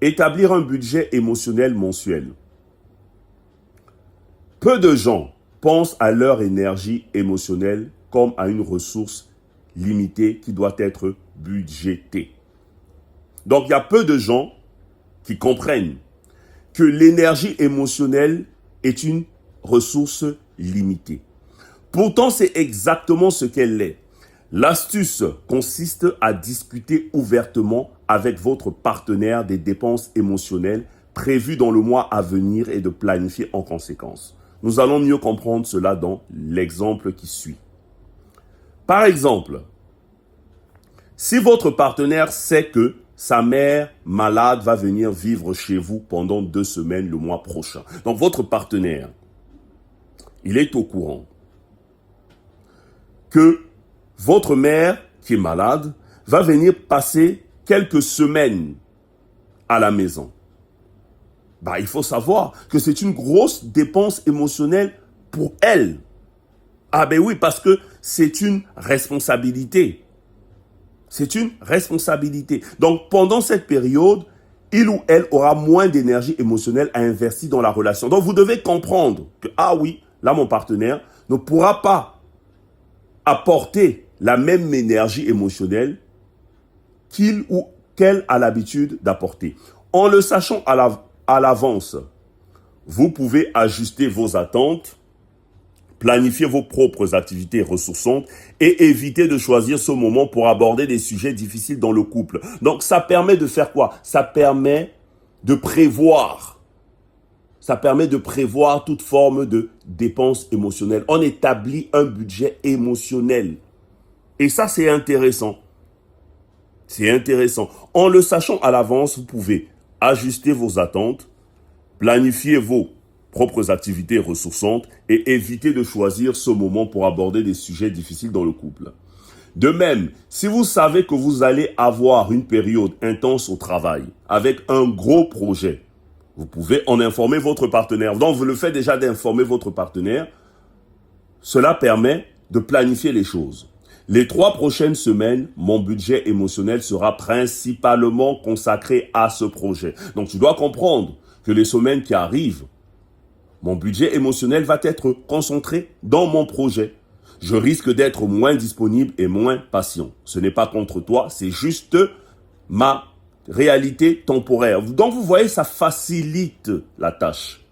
Établir un budget émotionnel mensuel. Peu de gens pensent à leur énergie émotionnelle comme à une ressource limitée qui doit être budgétée. Donc, il y a peu de gens qui comprennent que l'énergie émotionnelle est une ressource limitée. Pourtant, c'est exactement ce qu'elle est. L'astuce consiste à discuter ouvertement avec votre partenaire des dépenses émotionnelles prévues dans le mois à venir et de planifier en conséquence. Nous allons mieux comprendre cela dans l'exemple qui suit. Par exemple, si votre partenaire sait que sa mère malade va venir vivre chez vous pendant 2 semaines le mois prochain, donc votre partenaire, il est au courant que votre mère, qui est malade, va venir passer quelques semaines à la maison. Il faut savoir que c'est une grosse dépense émotionnelle pour elle. Oui, parce que c'est une responsabilité. C'est une responsabilité. Donc, pendant cette période, il ou elle aura moins d'énergie émotionnelle à investir dans la relation. Donc, vous devez comprendre que, là, mon partenaire ne pourra pas apporter la même énergie émotionnelle qu'il ou qu'elle a l'habitude d'apporter. En le sachant à l'avance, vous pouvez ajuster vos attentes, planifier vos propres activités ressourçantes et éviter de choisir ce moment pour aborder des sujets difficiles dans le couple. Donc, ça permet de faire quoi? Ça permet de prévoir Ça permet de prévoir toute forme de dépenses émotionnelles. On établit un budget émotionnel. Et ça, c'est intéressant. C'est intéressant. En le sachant à l'avance, vous pouvez ajuster vos attentes, planifier vos propres activités ressourçantes et éviter de choisir ce moment pour aborder des sujets difficiles dans le couple. De même, si vous savez que vous allez avoir une période intense au travail avec un gros projet, vous pouvez en informer votre partenaire. Donc, vous le faites déjà d'informer votre partenaire. Cela permet de planifier les choses. Les 3 prochaines semaines, mon budget émotionnel sera principalement consacré à ce projet. Donc, tu dois comprendre que les semaines qui arrivent, mon budget émotionnel va être concentré dans mon projet. Je risque d'être moins disponible et moins patient. Ce n'est pas contre toi, c'est juste ma réalité temporaire. Donc, vous voyez, ça facilite la tâche.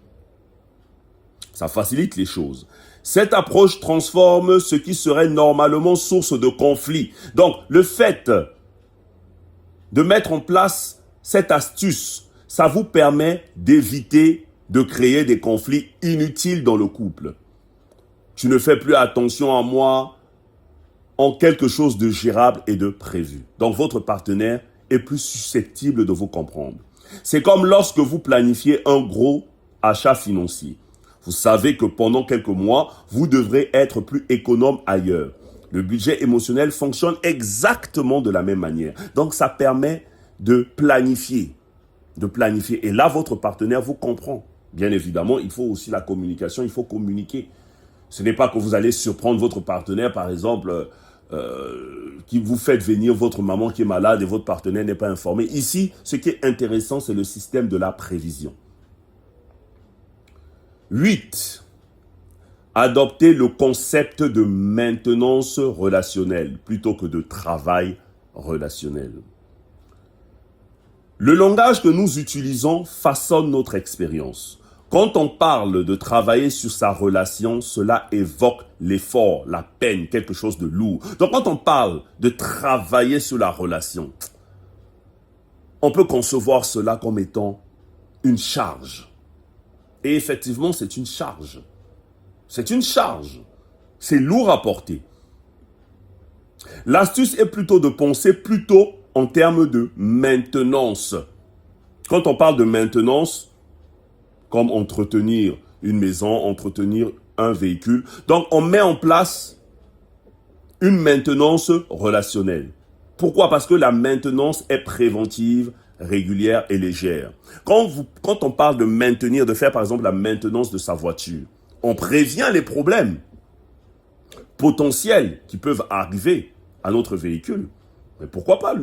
Ça facilite les choses. Cette approche transforme ce qui serait normalement source de conflit. Donc, le fait de mettre en place cette astuce, ça vous permet d'éviter de créer des conflits inutiles dans le couple. Tu ne fais plus attention à moi en quelque chose de gérable et de prévu. Donc, votre partenaire est plus susceptible de vous comprendre. C'est comme lorsque vous planifiez un gros achat financier. Vous savez que pendant quelques mois, vous devrez être plus économe ailleurs. Le budget émotionnel fonctionne exactement de la même manière. Donc, ça permet de planifier. Et là, votre partenaire vous comprend. Bien évidemment, il faut aussi la communication, il faut communiquer. Ce n'est pas que vous allez surprendre votre partenaire, par exemple, qui vous faites venir votre maman qui est malade et votre partenaire n'est pas informé. Ici, ce qui est intéressant, c'est le système de la prévision. 8. Adopter le concept de maintenance relationnelle plutôt que de travail relationnel. Le langage que nous utilisons façonne notre expérience. Quand on parle de travailler sur sa relation, cela évoque l'effort, la peine, quelque chose de lourd. Donc quand on parle de travailler sur la relation, on peut concevoir cela comme étant une charge. Et effectivement, c'est une charge. C'est une charge. C'est lourd à porter. L'astuce est plutôt de penser plutôt en termes de maintenance. Quand on parle de maintenance, comme entretenir une maison, entretenir un véhicule, donc on met en place une maintenance relationnelle. Pourquoi? Parce que la maintenance est préventive, régulière et légère. Quand on parle de maintenir, de faire par exemple la maintenance de sa voiture, on prévient les problèmes potentiels qui peuvent arriver à notre véhicule. Mais pourquoi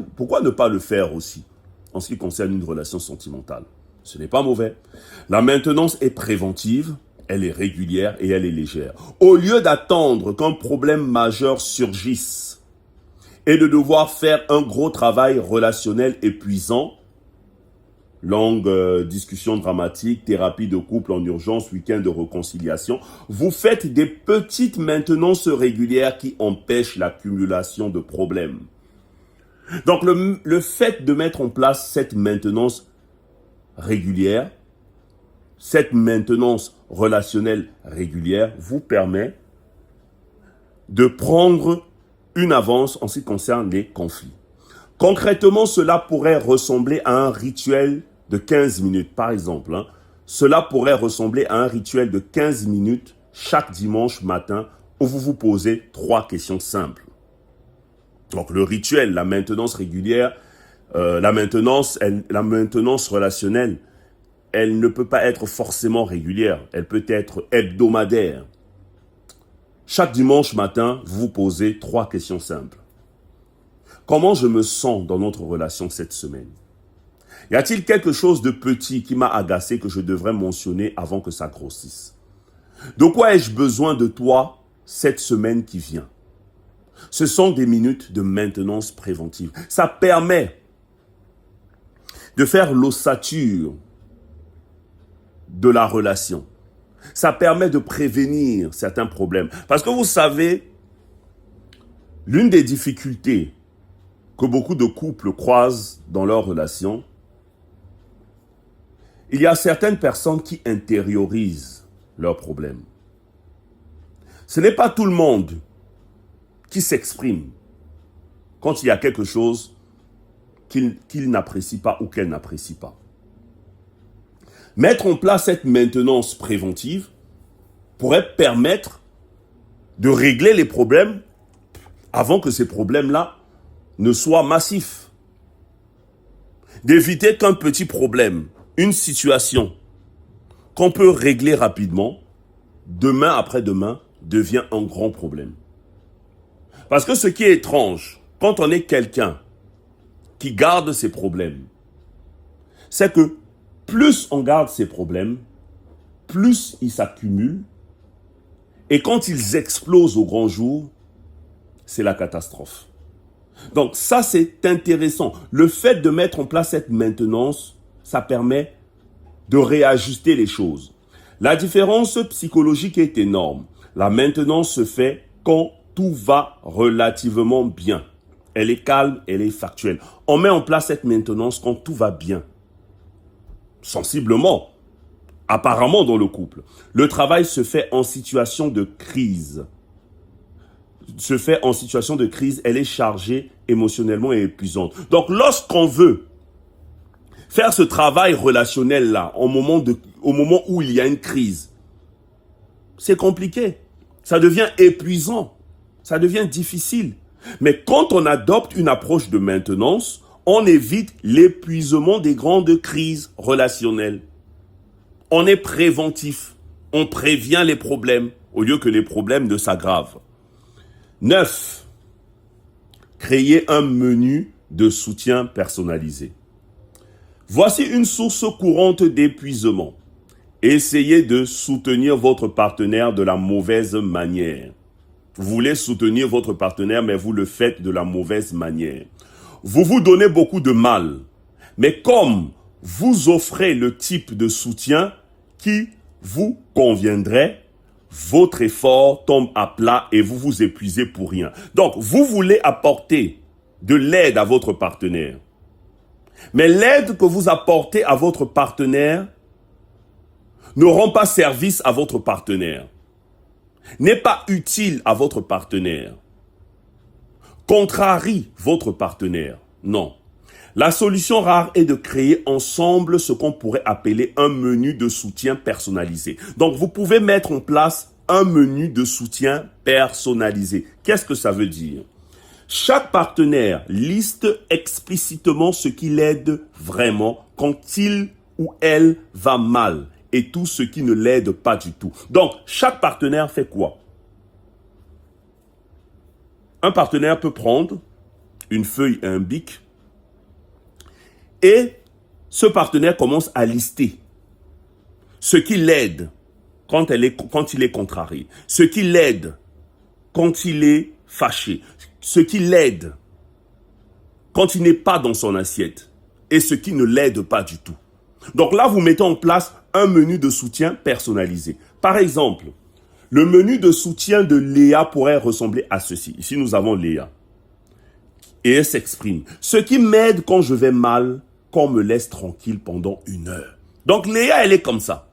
ne pas le faire aussi en ce qui concerne une relation sentimentale? Ce n'est pas mauvais. La maintenance est préventive, elle est régulière et elle est légère. Au lieu d'attendre qu'un problème majeur surgisse et de devoir faire un gros travail relationnel épuisant, longue discussion dramatique, thérapie de couple en urgence, week-end de réconciliation, vous faites des petites maintenances régulières qui empêchent l'accumulation de problèmes. Donc le fait de mettre en place cette maintenance régulière, cette maintenance relationnelle régulière vous permet de prendre une avance en ce qui concerne les conflits. Concrètement, cela pourrait ressembler à un rituel de 15 minutes, par exemple. Cela pourrait ressembler à un rituel de 15 minutes chaque dimanche matin où vous vous posez 3 questions simples. Donc le rituel, la maintenance régulière, la maintenance relationnelle, elle ne peut pas être forcément régulière. Elle peut être hebdomadaire. Chaque dimanche matin, vous vous posez 3 questions simples. Comment je me sens dans notre relation cette semaine? Y a-t-il quelque chose de petit qui m'a agacé que je devrais mentionner avant que ça grossisse? De quoi ai-je besoin de toi cette semaine qui vient? Ce sont des minutes de maintenance préventive. Ça permet de faire l'ossature de la relation. Ça permet de prévenir certains problèmes. Parce que vous savez, l'une des difficultés que beaucoup de couples croisent dans leur relation Il y a certaines personnes qui intériorisent leurs problèmes. Ce n'est pas tout le monde qui s'exprime quand il y a quelque chose qu'il n'apprécie pas ou qu'elle n'apprécie pas. Mettre en place cette maintenance préventive pourrait permettre de régler les problèmes avant que ces problèmes-là ne soient massifs. D'éviter qu'un petit problème, une situation qu'on peut régler rapidement, demain après-demain, devient un grand problème. Parce que ce qui est étrange, quand on est quelqu'un qui garde ses problèmes, c'est que plus on garde ses problèmes, plus ils s'accumulent, et quand ils explosent au grand jour, c'est la catastrophe. Donc ça, c'est intéressant. Le fait de mettre en place cette maintenance, ça permet de réajuster les choses. La différence psychologique est énorme. La maintenance se fait quand tout va relativement bien. Elle est calme, elle est factuelle. On met en place cette maintenance quand tout va bien. Sensiblement, apparemment dans le couple. Le travail se fait en situation de crise. Elle est chargée émotionnellement et épuisante. Donc lorsqu'on veut faire ce travail relationnel-là au moment où il y a une crise, c'est compliqué. Ça devient épuisant. Ça devient difficile. Mais quand on adopte une approche de maintenance, on évite l'épuisement des grandes crises relationnelles. On est préventif. On prévient les problèmes au lieu que les problèmes ne s'aggravent. 9. Créer un menu de soutien personnalisé. Voici une source courante d'épuisement. Essayez de soutenir votre partenaire de la mauvaise manière. Vous voulez soutenir votre partenaire, mais vous le faites de la mauvaise manière. Vous vous donnez beaucoup de mal. Mais comme vous offrez le type de soutien qui vous conviendrait, votre effort tombe à plat et vous vous épuisez pour rien. Donc, vous voulez apporter de l'aide à votre partenaire. Mais l'aide que vous apportez à votre partenaire ne rend pas service à votre partenaire, n'est pas utile à votre partenaire, contrarie votre partenaire. Non. La solution rare est de créer ensemble ce qu'on pourrait appeler un menu de soutien personnalisé. Donc, vous pouvez mettre en place un menu de soutien personnalisé. Qu'est-ce que ça veut dire? Chaque partenaire liste explicitement ce qui l'aide vraiment quand il ou elle va mal et tout ce qui ne l'aide pas du tout. Donc, chaque partenaire fait quoi? Un partenaire peut prendre une feuille et un bic et ce partenaire commence à lister ce qui l'aide quand il est contrarié, ce qui l'aide quand il est fâché, ce qui l'aide quand il n'est pas dans son assiette et ce qui ne l'aide pas du tout. Donc là, vous mettez en place un menu de soutien personnalisé. Par exemple, le menu de soutien de Léa pourrait ressembler à ceci. Ici, nous avons Léa. Et elle s'exprime. Ce qui m'aide quand je vais mal, qu'on me laisse tranquille pendant 1 heure. Donc Léa, elle est comme ça.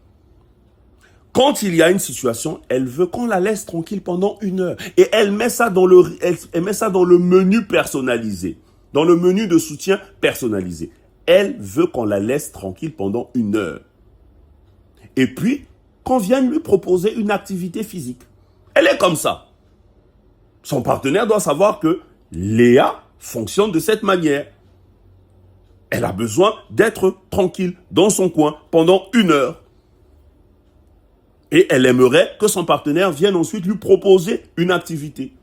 Quand il y a une situation, elle veut qu'on la laisse tranquille pendant 1 heure. Et elle met ça dans le menu personnalisé. Dans le menu de soutien personnalisé. Elle veut qu'on la laisse tranquille pendant 1 heure. Et puis, qu'on vienne lui proposer une activité physique. Elle est comme ça. Son partenaire doit savoir que Léa fonctionne de cette manière. Elle a besoin d'être tranquille dans son coin pendant 1 heure. Et elle aimerait que son partenaire vienne ensuite lui proposer une activité.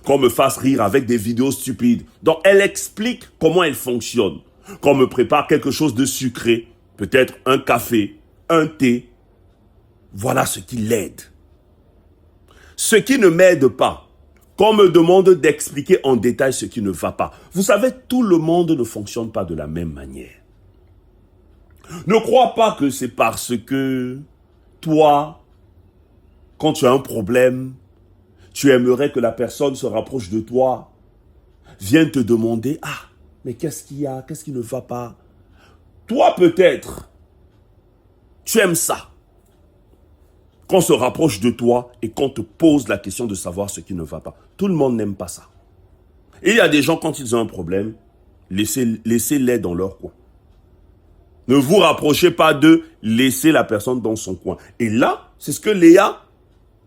Qu'on me fasse rire avec des vidéos stupides. Donc, elle explique comment elle fonctionne. Qu'on me prépare quelque chose de sucré. Peut-être un café, un thé. Voilà ce qui l'aide. Ce qui ne m'aide pas, qu'on me demande d'expliquer en détail ce qui ne va pas. Vous savez, tout le monde ne fonctionne pas de la même manière. Ne crois pas que c'est parce que toi, quand tu as un problème, tu aimerais que la personne se rapproche de toi, vienne te demander « Ah, mais qu'est-ce qu'il y a? Qu'est-ce qui ne va pas ?» Toi, peut-être, Tu aimes ça. Qu'on se rapproche de toi et qu'on te pose la question de savoir ce qui ne va pas. Tout le monde n'aime pas ça. Et il y a des gens, quand ils ont un problème, laissez-les dans leur coin. Ne vous rapprochez pas d'eux, laissez la personne dans son coin. Et là, c'est ce que Léa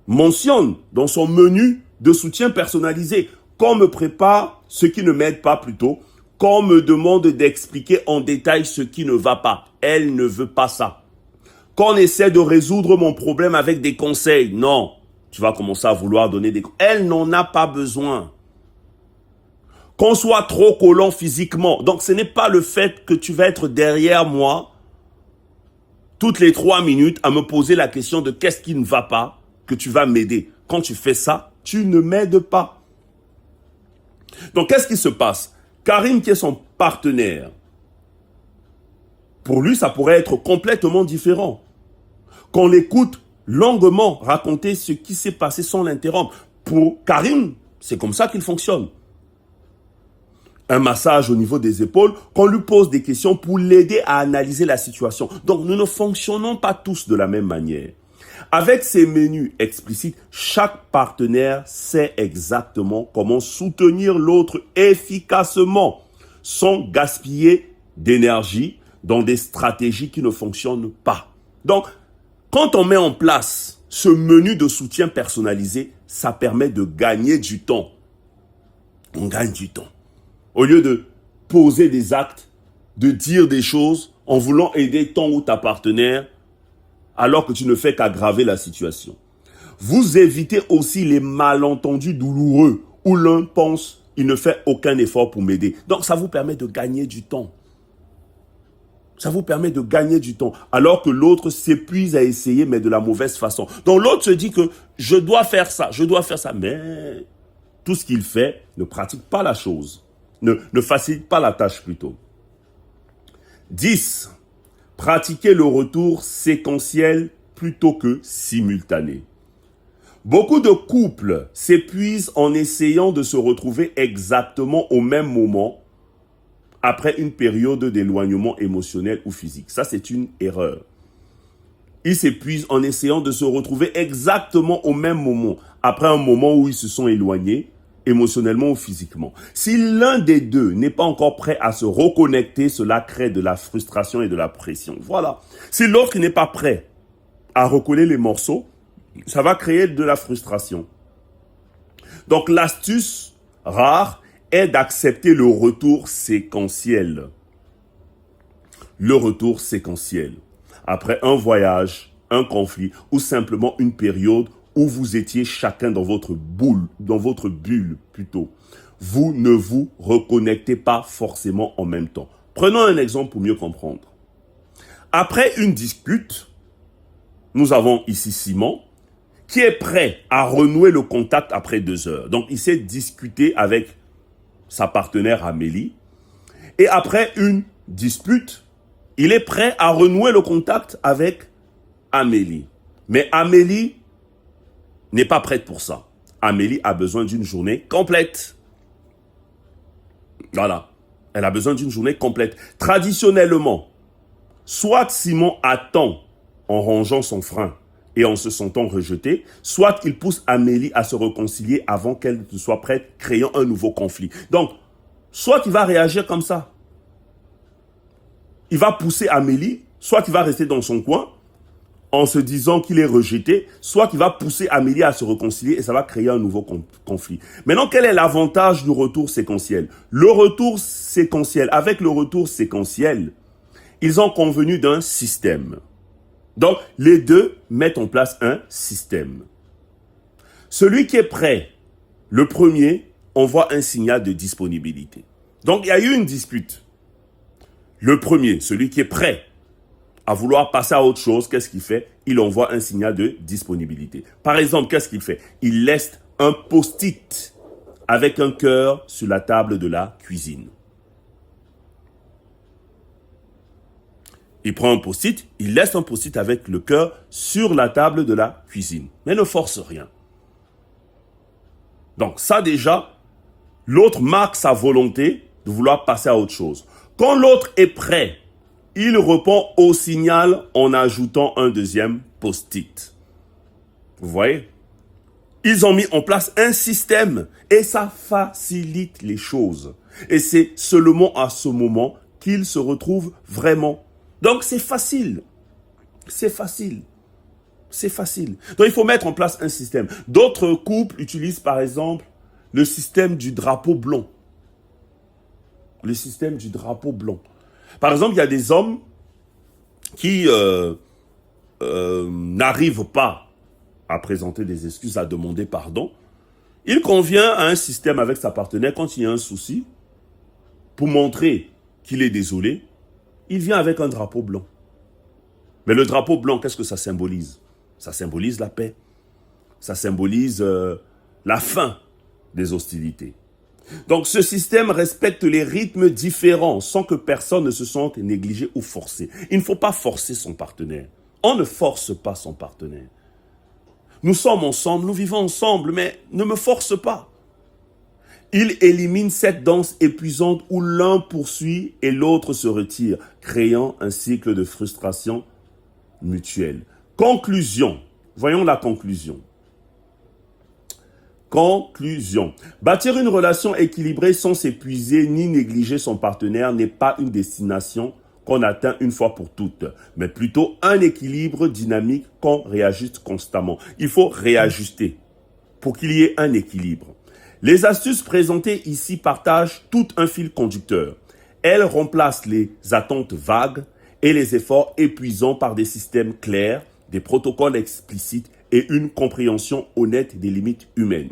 mentionne dans son menu de soutien personnalisé. Qu'on me prépare ce qui ne m'aide pas plutôt, qu'on me demande d'expliquer en détail ce qui ne va pas. Elle ne veut pas ça. Qu'on essaie de résoudre mon problème avec des conseils. Non, tu vas commencer à vouloir donner des conseils. Elle n'en a pas besoin. Qu'on soit trop collant physiquement. Donc, ce n'est pas le fait que tu vas être derrière moi toutes les 3 minutes à me poser la question de qu'est-ce qui ne va pas que tu vas m'aider. Quand tu fais ça, tu ne m'aides pas. Donc, qu'est-ce qui se passe? Karim, qui est son partenaire, pour lui, ça pourrait être complètement différent. Qu'on l'écoute longuement raconter ce qui s'est passé sans l'interrompre. Pour Karim, c'est comme ça qu'il fonctionne. Un massage au niveau des épaules, qu'on lui pose des questions pour l'aider à analyser la situation. Donc, nous ne fonctionnons pas tous de la même manière. Avec ces menus explicites, chaque partenaire sait exactement comment soutenir l'autre efficacement, sans gaspiller d'énergie dans des stratégies qui ne fonctionnent pas. Donc, quand on met en place ce menu de soutien personnalisé, ça permet de gagner du temps. On gagne du temps. Au lieu de poser des actes, de dire des choses en voulant aider ton ou ta partenaire, alors que tu ne fais qu'aggraver la situation. Vous évitez aussi les malentendus douloureux où l'un pense il ne fait aucun effort pour m'aider. Donc ça vous permet de gagner du temps. Ça vous permet de gagner du temps, alors que l'autre s'épuise à essayer, mais de la mauvaise façon. Donc l'autre se dit que je dois faire ça, mais tout ce qu'il fait ne pratique pas la chose, ne facilite pas la tâche plutôt. 10. Pratiquer le retour séquentiel plutôt que simultané. Beaucoup de couples s'épuisent en essayant de se retrouver exactement au même moment après une période d'éloignement émotionnel ou physique. Ça, c'est une erreur. Ils s'épuisent en essayant de se retrouver exactement au même moment, après un moment où ils se sont éloignés, émotionnellement ou physiquement. Si l'un des deux n'est pas encore prêt à se reconnecter, cela crée de la frustration et de la pression. Voilà. Si l'autre n'est pas prêt à recoller les morceaux, ça va créer de la frustration. Donc l'astuce rare est d'accepter le retour séquentiel. Le retour séquentiel. Après un voyage, un conflit ou simplement une période où vous étiez chacun dans votre bulle plutôt. Vous ne vous reconnectez pas forcément en même temps. Prenons un exemple pour mieux comprendre. Après une dispute, nous avons ici Simon qui est prêt à renouer le contact après 2 heures. Donc il s'est discuté avec sa partenaire Amélie et après une dispute, il est prêt à renouer le contact avec Amélie. Mais Amélie n'est pas prête pour ça. Amélie a besoin d'une journée complète. Voilà. Elle a besoin d'une journée complète. Traditionnellement, soit Simon attend en rangeant son frein et en se sentant rejeté, soit il pousse Amélie à se réconcilier avant qu'elle ne soit prête, créant un nouveau conflit. Donc, soit il va réagir comme ça. Il va pousser Amélie, soit il va rester dans son coin, en se disant qu'il est rejeté, soit qu'il va pousser Amélie à se réconcilier et ça va créer un nouveau conflit. Maintenant, quel est l'avantage du retour séquentiel? Le retour séquentiel, avec le retour séquentiel, ils ont convenu d'un système. Donc, les deux mettent en place un système. Celui qui est prêt, le premier, envoie un signal de disponibilité. Donc, il y a eu une dispute. Le premier, celui qui est prêt à vouloir passer à autre chose, qu'est-ce qu'il fait? Il envoie un signal de disponibilité. Par exemple, qu'est-ce qu'il fait? Il laisse un post-it avec un cœur sur la table de la cuisine. Il prend un post-it, il laisse un post-it avec le cœur sur la table de la cuisine. Mais ne force rien. Donc ça déjà, l'autre marque sa volonté de vouloir passer à autre chose. Quand l'autre est prêt il répond au signal en ajoutant un deuxième post-it. Vous voyez? Ils ont mis en place un système et ça facilite les choses. Et c'est seulement à ce moment qu'ils se retrouvent vraiment. Donc c'est facile. C'est facile. C'est facile. Donc il faut mettre en place un système. D'autres couples utilisent par exemple le système du drapeau blanc. Le système du drapeau blanc. Par exemple, il y a des hommes qui n'arrivent pas à présenter des excuses, à demander pardon. Il convient à un système avec sa partenaire quand il y a un souci, pour montrer qu'il est désolé, il vient avec un drapeau blanc. Mais le drapeau blanc, qu'est-ce que ça symbolise? Ça symbolise la paix. Ça symbolise la fin des hostilités. Donc ce système respecte les rythmes différents sans que personne ne se sente négligé ou forcé. Il ne faut pas forcer son partenaire. On ne force pas son partenaire. Nous sommes ensemble, nous vivons ensemble, mais ne me force pas. Il élimine cette danse épuisante où l'un poursuit et l'autre se retire, créant un cycle de frustration mutuelle. Conclusion. Voyons la conclusion. Conclusion. Bâtir une relation équilibrée sans s'épuiser ni négliger son partenaire n'est pas une destination qu'on atteint une fois pour toutes, mais plutôt un équilibre dynamique qu'on réajuste constamment. Il faut réajuster pour qu'il y ait un équilibre. Les astuces présentées ici partagent tout un fil conducteur. Elles remplacent les attentes vagues et les efforts épuisants par des systèmes clairs, des protocoles explicites et une compréhension honnête des limites humaines.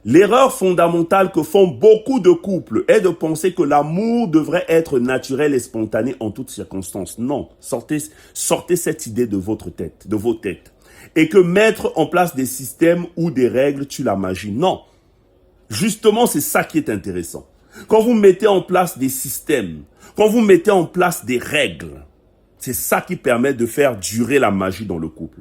L'erreur fondamentale que font beaucoup de couples est de penser que l'amour devrait être naturel et spontané en toutes circonstances. Non, sortez cette idée de vos têtes. Et que mettre en place des systèmes ou des règles tue la magie. Non, justement c'est ça qui est intéressant. Quand vous mettez en place des systèmes, quand vous mettez en place des règles, c'est ça qui permet de faire durer la magie dans le couple.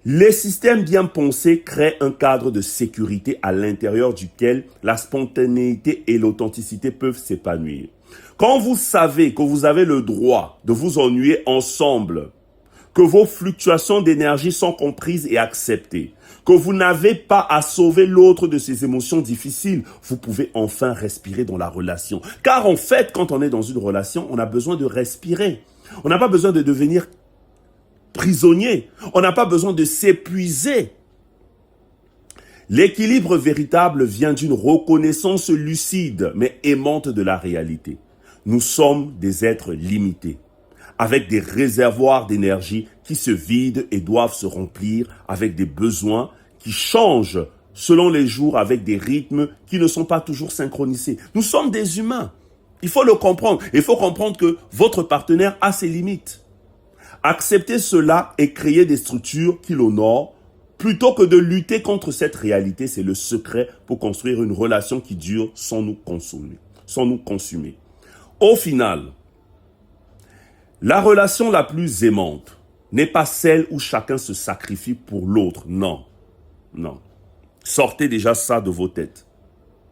Les systèmes bien pensés créent un cadre de sécurité à l'intérieur duquel la spontanéité et l'authenticité peuvent s'épanouir. Quand vous savez que vous avez le droit de vous ennuyer ensemble, que vos fluctuations d'énergie sont comprises et acceptées, que vous n'avez pas à sauver l'autre de ses émotions difficiles, vous pouvez enfin respirer dans la relation. Car en fait, quand on est dans une relation, on a besoin de respirer. On n'a pas besoin de devenir prisonnier. On n'a pas besoin de s'épuiser. L'équilibre véritable vient d'une reconnaissance lucide, mais aimante de la réalité. Nous sommes des êtres limités, avec des réservoirs d'énergie qui se vident et doivent se remplir avec des besoins qui changent selon les jours avec des rythmes qui ne sont pas toujours synchronisés. Nous sommes des humains. Il faut le comprendre. Il faut comprendre que votre partenaire a ses limites. Accepter cela et créer des structures qui l'honorent, plutôt que de lutter contre cette réalité, c'est le secret pour construire une relation qui dure sans nous consumer. Au final, la relation la plus aimante n'est pas celle où chacun se sacrifie pour l'autre. Non, non. Sortez déjà ça de vos têtes.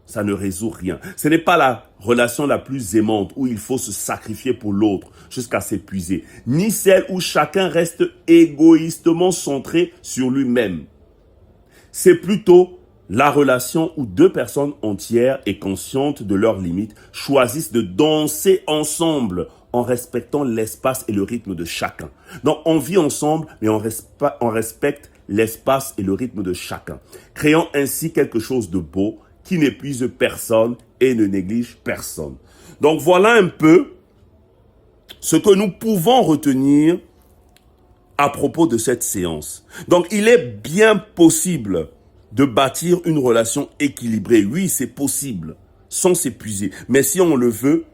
Ça ne résout rien. Ce n'est pas la relation la plus aimante où il faut se sacrifier pour l'autre jusqu'à s'épuiser, ni celle où chacun reste égoïstement centré sur lui-même. C'est plutôt la relation où deux personnes entières et conscientes de leurs limites choisissent de danser ensemble en respectant l'espace et le rythme de chacun. Donc on vit ensemble, mais on respecte l'espace et le rythme de chacun, créant ainsi quelque chose de beau qui n'épuise personne et ne néglige personne. Donc voilà un peu ce que nous pouvons retenir à propos de cette séance. Donc il est bien possible de bâtir une relation équilibrée. Oui, c'est possible, sans s'épuiser. Mais si on le veut,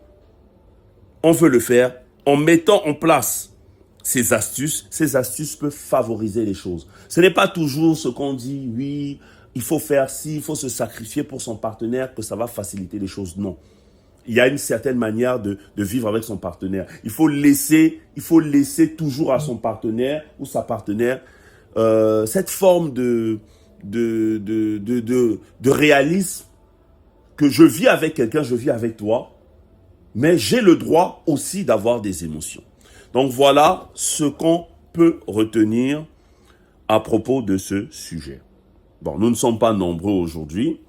on veut le faire en mettant en place ces astuces. Ces astuces peuvent favoriser les choses. Ce n'est pas toujours ce qu'on dit, oui, il faut faire ci, il faut se sacrifier pour son partenaire, que ça va faciliter les choses. Non. Il y a une certaine manière de vivre avec son partenaire. Il faut laisser toujours à son partenaire ou sa partenaire cette forme de réalisme que je vis avec quelqu'un, je vis avec toi. mais j'ai le droit aussi d'avoir des émotions. Donc voilà ce qu'on peut retenir à propos de ce sujet. Bon, nous ne sommes pas nombreux aujourd'hui.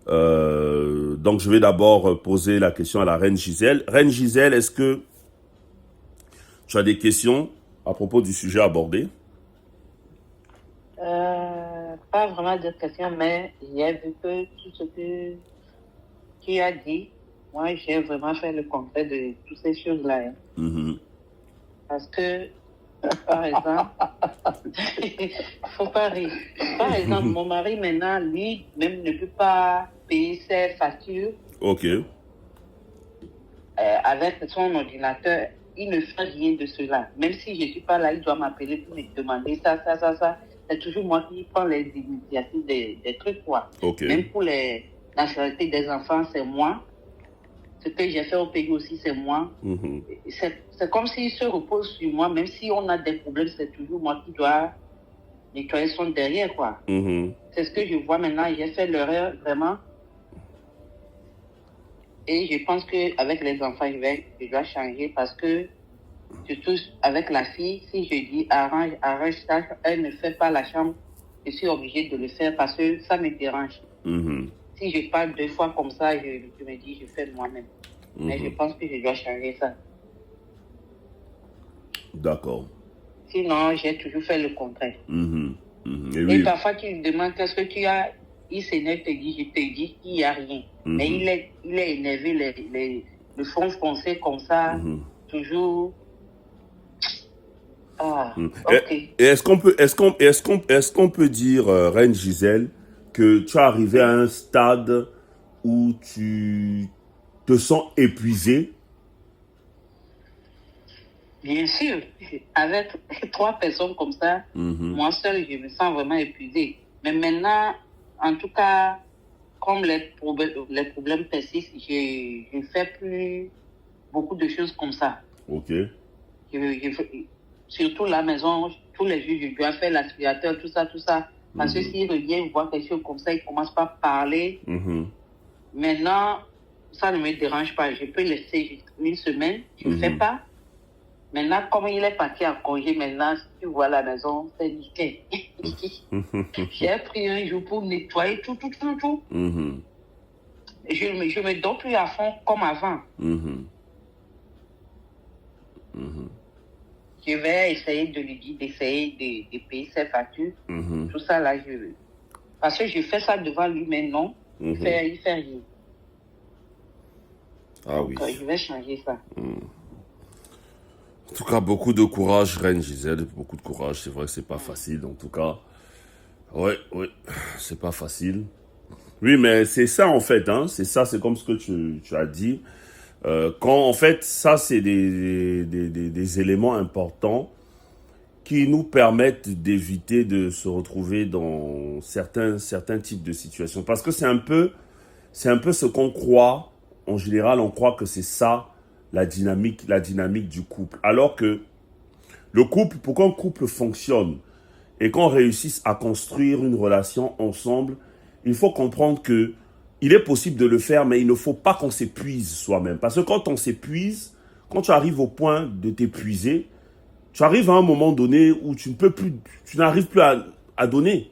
Donc je vais d'abord poser la question à la reine Gisèle. Reine Gisèle, est-ce que tu as des questions à propos du sujet abordé? Pas vraiment de questions, mais j'ai vu que tout ce que tu as dit, moi, j'ai vraiment fait le contraire de toutes ces choses-là. Hein. Mhm. Parce que, par exemple, faut pas rire. Par exemple, mon mari, maintenant, lui, même ne peut pas payer ses factures Ok. avec son ordinateur. Il ne fait rien de cela. Même si je ne suis pas là, il doit m'appeler pour me demander ça. C'est toujours moi qui prends les initiatives des trucs, quoi. Ok. Même pour les nationalités des enfants, c'est moi. Ce que j'ai fait au pays aussi, c'est moi. Mhm. C'est comme s'il se repose sur moi. Même si on a des problèmes, c'est toujours moi qui dois nettoyer son derrière, quoi. Mhm. C'est ce que je vois maintenant. J'ai fait l'erreur, vraiment. Et je pense qu'avec les enfants, je dois changer parce que, surtout avec la fille, si je dis arrange ça, elle ne fait pas la chambre, je suis obligée de le faire parce que ça me dérange. Mhm. Si je parle 2 fois comme ça, je me dis, je fais moi-même. Mais je pense que je dois changer ça. D'accord. Sinon, j'ai toujours fait le contraire. Mhm. Mhm. Et Et oui. parfois, tu lui demandes qu'est-ce que tu as. Il s'énerve, je te dis qu'il n'y a rien. Mais il est énervé, le front foncé comme ça, toujours. Ah, Mhm. ok. Et est-ce qu'on peut dire, Reine Gisèle, que tu es arrivé à un stade où tu te sens épuisé? Bien sûr, avec 3 personnes comme ça, Mhm. moi seule, je me sens vraiment épuisée. Mais maintenant, en tout cas, comme les problèmes persistent, je ne fais plus beaucoup de choses comme ça. Ok. Surtout la maison, tous les jours, je dois faire l'aspirateur, tout ça. Parce que s'il revient, voir quelque chose comme ça, il commence pas à parler. Mhm. Maintenant, ça ne me dérange pas. Je peux laisser juste 1 semaine, je ne fais pas. Maintenant, comme il est parti en congé, maintenant, si tu vois la maison, c'est nickel. J'ai pris un jour pour nettoyer tout. Mhm. Je me donne plus à fond comme avant. Mhm. Je vais essayer de lui dire d'essayer de payer ses factures. Tout ça, là, parce que je fais ça devant lui, mais non, il fait rien. Ah Donc, oui. je vais changer ça. En tout cas, beaucoup de courage, Reine Gisèle. Beaucoup de courage. C'est vrai que c'est pas facile. En tout cas, ouais, c'est pas facile. Oui, mais c'est ça en fait. Hein. C'est ça, c'est comme ce que tu as dit. Quand en fait, ça, c'est des éléments importants qui nous permettent d'éviter de se retrouver dans certains types de situations. Parce que c'est un peu ce qu'on croit. En général, on croit que c'est ça la dynamique du couple. Alors que le couple, pour qu'un couple fonctionne et qu'on réussisse à construire une relation ensemble, il faut comprendre que il est possible de le faire, mais il ne faut pas qu'on s'épuise soi-même. Parce que quand on s'épuise, quand tu arrives au point de t'épuiser, tu arrives à un moment donné où tu n'arrives plus à donner.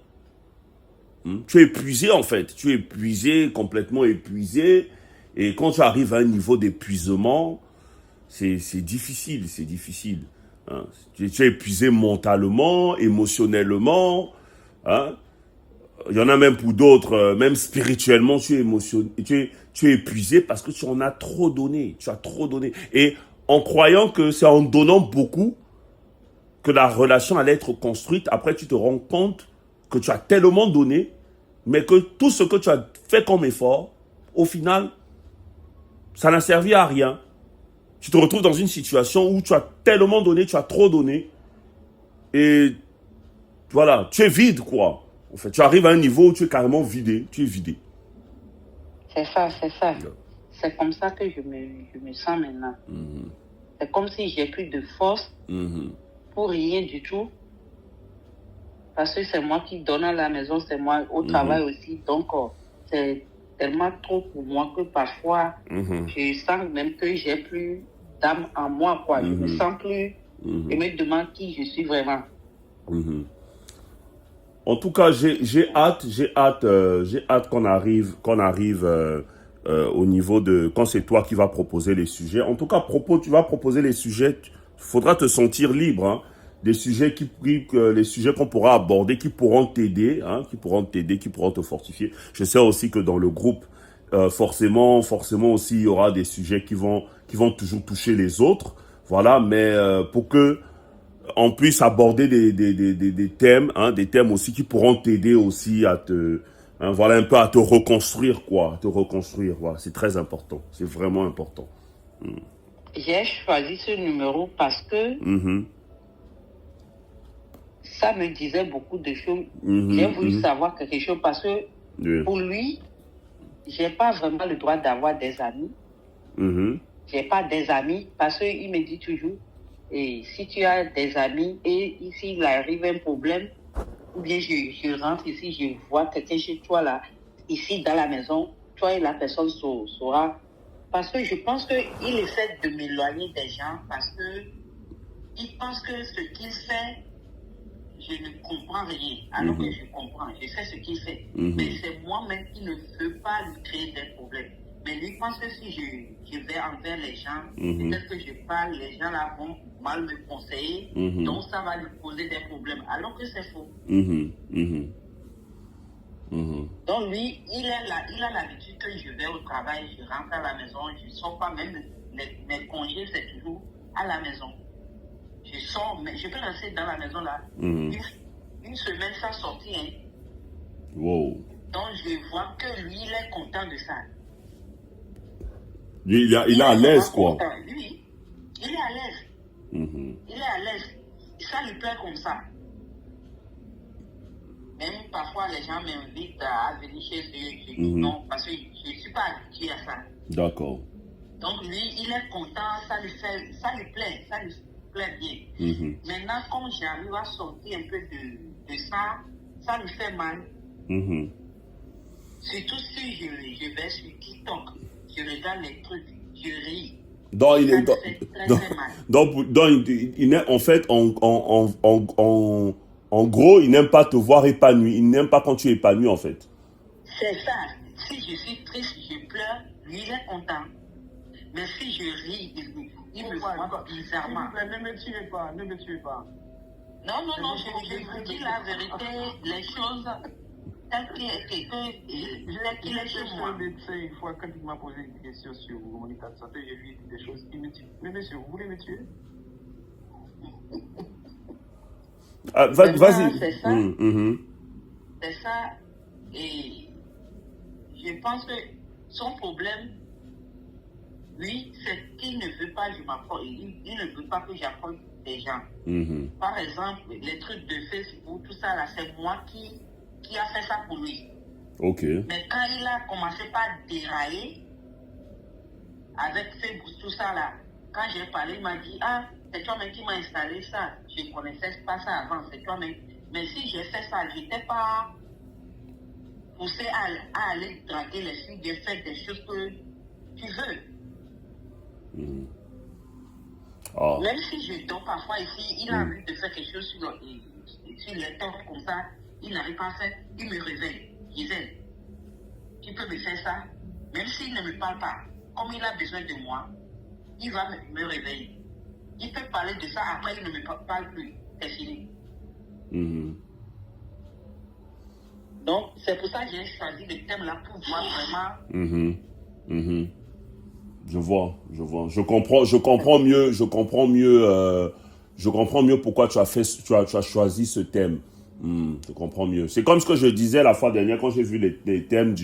Tu es épuisé en fait. Tu es épuisé, complètement épuisé. Et quand tu arrives à un niveau d'épuisement, c'est difficile. Hein. Tu es épuisé mentalement, émotionnellement. Hein. Il y en a même pour d'autres, même spirituellement, tu es épuisé parce que tu en as trop donné. Tu as trop donné. Et en croyant que c'est en donnant beaucoup que la relation allait être construite, après tu te rends compte que tu as tellement donné, mais que tout ce que tu as fait comme effort, au final, ça n'a servi à rien. Tu te retrouves dans une situation où tu as tellement donné, tu as trop donné, et voilà, tu es vide, quoi. En fait, tu arrives à un niveau où tu es carrément vidé, tu es vidé. C'est ça. C'est comme ça que je me sens maintenant. C'est comme si j'ai plus de force pour rien du tout. Parce que c'est moi qui donne à la maison, c'est moi au travail aussi. Donc, c'est tellement trop pour moi que parfois, je sens même que j'ai plus d'âme en moi, quoi. Je me sens plus, je me demande qui je suis vraiment. En tout cas, j'ai hâte qu'on arrive au niveau de quand c'est toi qui vas proposer les sujets. En tout cas, tu vas proposer les sujets. Faudra te sentir libre, hein. Des sujets les sujets qu'on pourra aborder, qui pourront t'aider, hein, qui pourront te fortifier. Je sais aussi que dans le groupe, forcément aussi, il y aura des sujets qui vont toujours toucher les autres. Voilà, mais pour que on puisse aborder des thèmes, hein, des thèmes aussi qui pourront t'aider aussi à voilà, un peu à te reconstruire, quoi, te reconstruire. Voilà, c'est très important, c'est vraiment important. J'ai choisi ce numéro parce que ça me disait beaucoup de choses. J'ai voulu savoir quelque chose parce que pour lui, j'ai pas vraiment le droit d'avoir des amis. J'ai pas des amis parce qu'il me dit toujours, et si tu as des amis et ici il arrive un problème, ou bien je rentre ici, je vois quelqu'un chez toi là, ici dans la maison, toi et la personne saura. Parce que je pense qu'il essaie de m'éloigner des gens parce que il pense que ce qu'il fait, je ne comprends rien. Alors que je comprends, je sais ce qu'il fait. Mais c'est moi-même qui ne veux pas lui créer des problèmes. Mais lui pense que si je vais envers les gens, peut-être que je parle, les gens là vont mal me conseiller, donc ça va lui poser des problèmes. Alors que c'est faux. Donc lui, il a l'habitude que je vais au travail, je rentre à la maison, je ne sors pas, même mes congés, c'est toujours à la maison. Je sors, mais je peux rester dans la maison là. Une semaine sans sortir. Hein. Wow. Donc je vois que lui, il est content de ça. Lui, il est à l'aise, quoi. Lui, il est à l'aise. Il est à l'aise. Ça lui plaît comme ça. Même parfois, les gens m'invitent à venir chez eux. Je dis non, parce que je ne suis pas habitué à ça. D'accord. Donc lui, il est content, ça lui plaît bien. Maintenant, quand j'arrive à sortir un peu de ça, ça lui fait mal. Surtout si je vais sur TikTok, je regarde les trucs, je ris. Donc, en fait, en gros, il n'aime pas te voir épanoui. Il n'aime pas quand tu es épanoui, en fait. C'est ça. Si je suis triste, je pleure, lui, il est content. Mais si je ris, il me voit bizarrement. Ne me tuez pas, ne me tuez pas. Non, je vous dis la vérité, les choses telles qu'il est chez moi. Une fois, quand il m'a posé une question sur mon état de santé, je lui ai dit des choses. Il me dit, mais monsieur, vous voulez me tuer? Vas-y. C'est ça. C'est ça. Et je pense que son problème, lui, c'est qu'il ne veut pas que je m'approche. Il ne veut pas que j'approche des gens. Par exemple, les trucs de Facebook, tout ça là, c'est moi qui a fait ça pour lui. Ok. Mais quand il a commencé par dérailler avec Facebook, tout ça là, quand j'ai parlé, il m'a dit, ah, c'est toi-même qui m'as installé ça. Je ne connaissais pas ça avant, c'est toi-même. Mais si j'ai fait ça, je n'étais pas poussé à aller draguer les filles, de faire des choses que tu veux. Même si je dors parfois ici, il a envie de faire quelque chose sur les temps comme ça, il n'arrive pas à faire, il me réveille. Gisèle, tu peux me faire ça? Même s'il ne me parle pas, comme il a besoin de moi, il va me réveiller. Il peut parler de ça, après il ne me parle plus. C'est fini. Donc, c'est pour ça que j'ai choisi le thème là pour voir vraiment. Je vois. Je comprends mieux pourquoi tu as choisi ce thème. Je comprends mieux. C'est comme ce que je disais la fois dernière quand j'ai vu les thèmes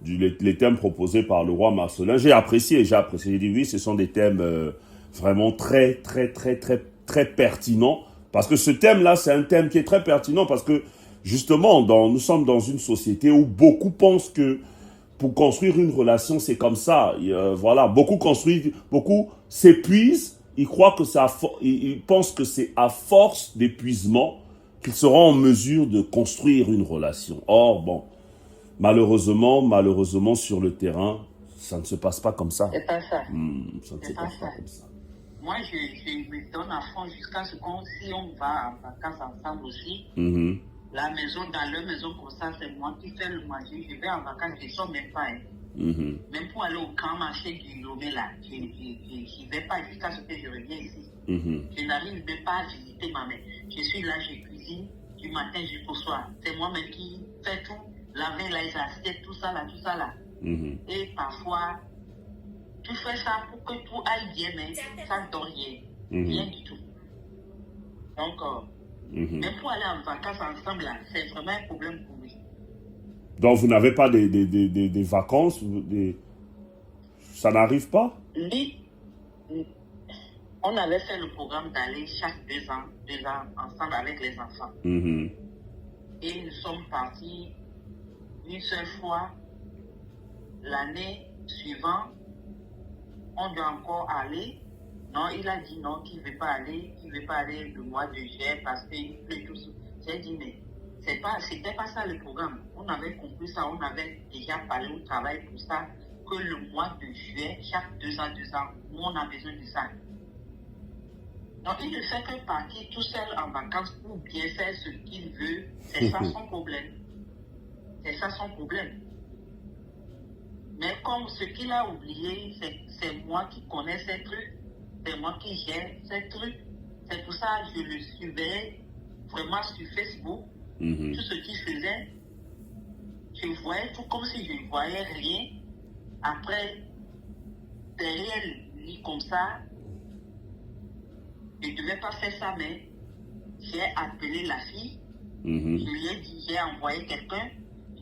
les thèmes proposés par le roi Marcelin. J'ai apprécié. J'ai dit oui, ce sont des thèmes vraiment très, très, très, très, très pertinents. Parce que ce thème-là, c'est un thème qui est très pertinent parce que justement, nous sommes dans une société où beaucoup pensent que pour construire une relation, c'est comme ça. Voilà, beaucoup s'épuisent. Ils croient que ils pensent que c'est à force d'épuisement qu'ils seront en mesure de construire une relation. Or, bon, Malheureusement, sur le terrain, ça ne se passe pas comme ça. C'est pas ça. Ça ne se C'est pas passe pas ça. comme ça. Moi, je me donne à fond jusqu'à ce qu'on, si on va en vacances ensemble aussi, Mhm. la maison, dans leur maison comme ça, c'est moi qui fais le manger. Je vais en vacances, je ne sors même pas. Hein. Mhm. Même pour aller au grand marché du Lomé là, je n'y vais pas jusqu'à ce que je revienne ici. Mhm. Je n'arrive même pas à visiter ma mère. Je suis là, je cuisine du matin jusqu'au soir. C'est moi-même qui fais tout, laver les assiettes, tout ça là, tout ça là. Mhm. Et parfois, tu fais ça pour que tout aille bien, mais ça ne donne rien. Mhm. Rien du tout. Donc, Mhm. même pour aller en vacances ensemble, là, c'est vraiment un problème pour lui. Donc, vous n'avez pas des vacances Ça n'arrive pas? Lui, on avait fait le programme d'aller chaque 2 ans ensemble avec les enfants. Mhm. Et nous sommes partis une seule fois. L'année suivante, on doit encore aller. Non, il a dit non, qu'il ne veut pas aller, le mois de juillet parce qu'il pleut tout ça. J'ai dit, mais c'était pas ça le programme. On avait compris ça, on avait déjà parlé au travail pour ça, que le mois de juillet, chaque 2 ans, nous on a besoin de ça. Donc il ne fait que partir tout seul en vacances pour bien faire ce qu'il veut. C'est ça son problème. C'est ça son problème. Mais comme ce qu'il a oublié, c'est moi qui connais ces trucs. C'est moi qui gère ces trucs. C'est pour ça que je le suivais vraiment sur Facebook. Mhm. Tout ce qu'il faisait, je voyais tout comme si je ne voyais rien. Après, derrière lui comme ça, je ne devais pas faire ça, mais j'ai appelé la fille. Mhm. Je lui ai dit, j'ai envoyé quelqu'un.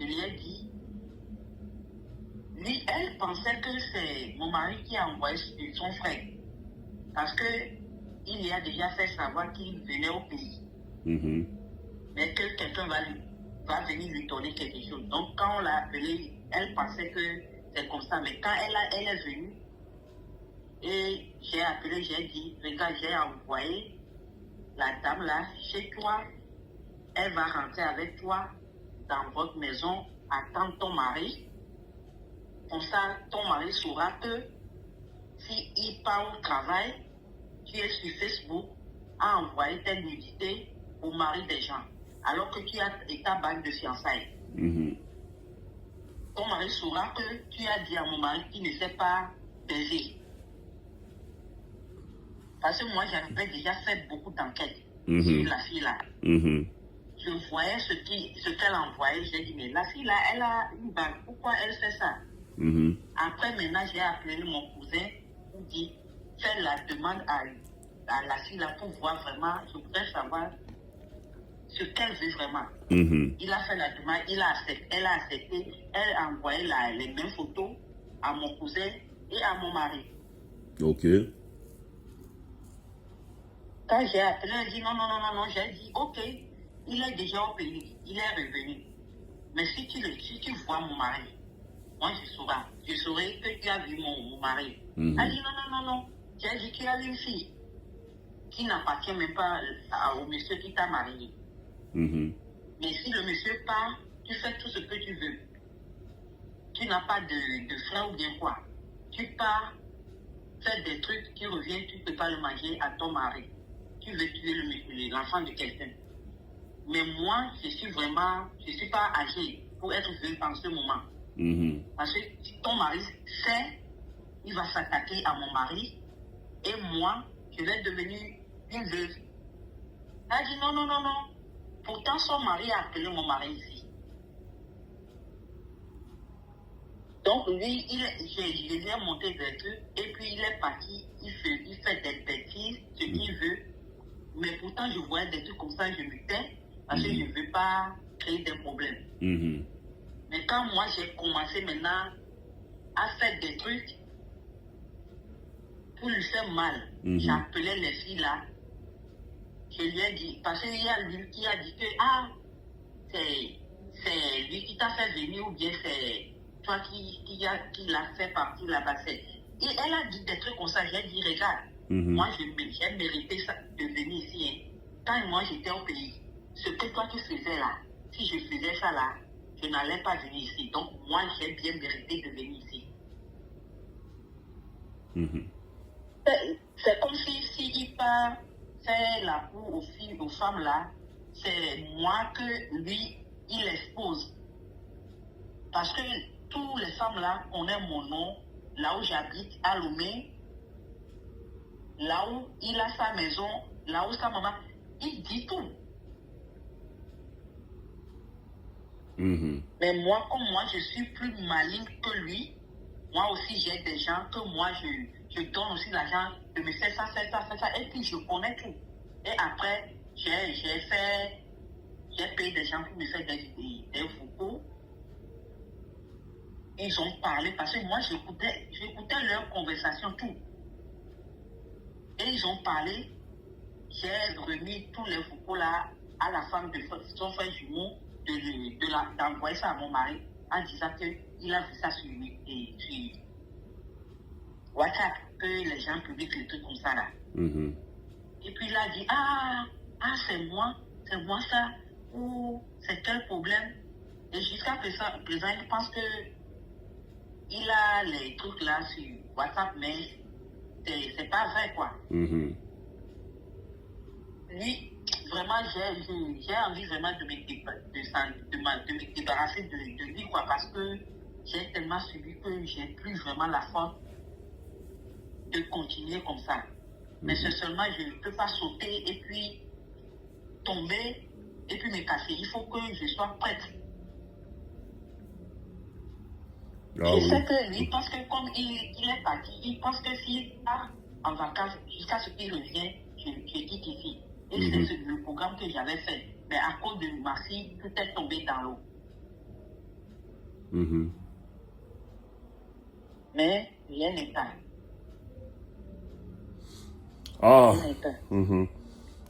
Je lui ai dit, lui, elle pensait que c'est mon mari qui a envoyé son frère. Parce que il lui a déjà fait savoir qu'il venait au pays. Mhm. Mais que quelqu'un va venir lui donner quelque chose. Donc quand on l'a appelée, elle pensait que c'est comme ça. Mais quand elle est venue, et j'ai appelé, j'ai dit, regarde, j'ai envoyé la dame là chez toi. Elle va rentrer avec toi dans votre maison, attendre ton mari. Comme ça, ton mari saura que s'il part au travail, tu es sur Facebook à envoyer tes nudités au mari des gens, alors que tu as ta bague de fiançailles. Mhm. Ton mari saura que tu as dit à mon mari qu'il ne sait pas baiser. Parce que moi, j'avais déjà fait beaucoup d'enquêtes sur la fille là. Mhm. Je voyais ce qu'elle envoyait. J'ai dit, mais la fille là, elle a une bague. Pourquoi elle fait ça? Mhm. Après, maintenant, j'ai appelé mon cousin pour dire, fais la demande à la fille là pour voir vraiment, je voudrais savoir ce qu'elle veut vraiment. Mhm. Il a fait la demande, elle a accepté, elle a envoyé les mêmes photos à mon cousin et à mon mari. Ok. Quand j'ai appelé, elle a dit non, j'ai dit ok, il est déjà au pays, il est revenu. Mais si tu vois mon mari, moi je saurai que tu as vu mon mari. Mhm. Elle a dit non, j'ai dit tu as une fille qui n'appartient même pas au monsieur qui t'a marié. Mhm. Mais si le monsieur part, tu fais tout ce que tu veux. Tu n'as pas de frère ou bien quoi. Tu pars, fais des trucs qui reviennent, tu ne peux pas le manger à ton mari. Tu veux tuer l'enfant de quelqu'un. Mais moi, je suis pas âgée pour être veuve en ce moment. Mhm. Parce que ton mari sait, il va s'attaquer à mon mari, et moi, je vais devenir une veuve. Elle a dit non. Pourtant, son mari a appelé mon mari ici. Donc, lui, je lui ai monté des trucs, et puis il est parti, il fait des bêtises, ce qu'il veut. Mais pourtant, je voyais des trucs comme ça, je me tais, parce que je ne veux pas créer des problèmes. Mhm. Mais quand moi, j'ai commencé maintenant à faire des trucs pour lui faire mal, j'appelais les filles là, je lui ai dit, parce qu'il y a lui qui a dit que, c'est lui qui t'a fait venir, ou bien c'est toi qui l'a fait partir là-bas. Et elle a dit des trucs comme ça, j'ai dit, regarde, moi j'ai mérité ça, de venir ici. Hein. Quand moi j'étais au pays, ce que toi tu faisais là, si je faisais ça là, je je n'allais pas venir ici. Donc, moi, j'ai bien mérité de venir ici. C'est comme si il part faire la cour aux filles, aux femmes là, c'est moi que lui, il expose. Parce que toutes les femmes là connaissent mon nom, là où j'habite, à Lomé, là où il a sa maison, là où sa maman, il dit tout. Mais moi, comme moi, je suis plus maligne que lui, moi aussi, j'ai des gens que moi, je donne aussi l'argent de me faire ça, et puis je connais tout. Et après, j'ai payé des gens pour me faire des vocaux. Ils ont parlé, parce que moi, j'écoutais leur conversation, tout. Et ils ont parlé, j'ai remis tous les vocaux là à la femme de son frère jumeau, d'envoyer ça à mon mari, en disant qu'il a vu ça sur WhatsApp, que les gens publient les trucs comme ça là. Et puis il a dit, c'est moi ça, ou c'est quel problème? Et jusqu'à présent, il pense que il a les trucs là sur WhatsApp, mais c'est pas vrai quoi. Lui, vraiment, j'ai envie vraiment de me débarrasser de lui quoi, parce que j'ai tellement subi que j'ai plus vraiment la force de continuer comme ça. Mais c'est seulement, je ne peux pas sauter et puis tomber et puis me casser. Il faut que je sois prête. Je sais que lui, parce que comme il est parti, il pense que s'il part en vacances jusqu'à ce qu'il revienne, je quitte ici. Et c'est le programme que j'avais fait. Mais à cause de ma fille, tout est tombé dans l'eau. Mais rien n'est pas.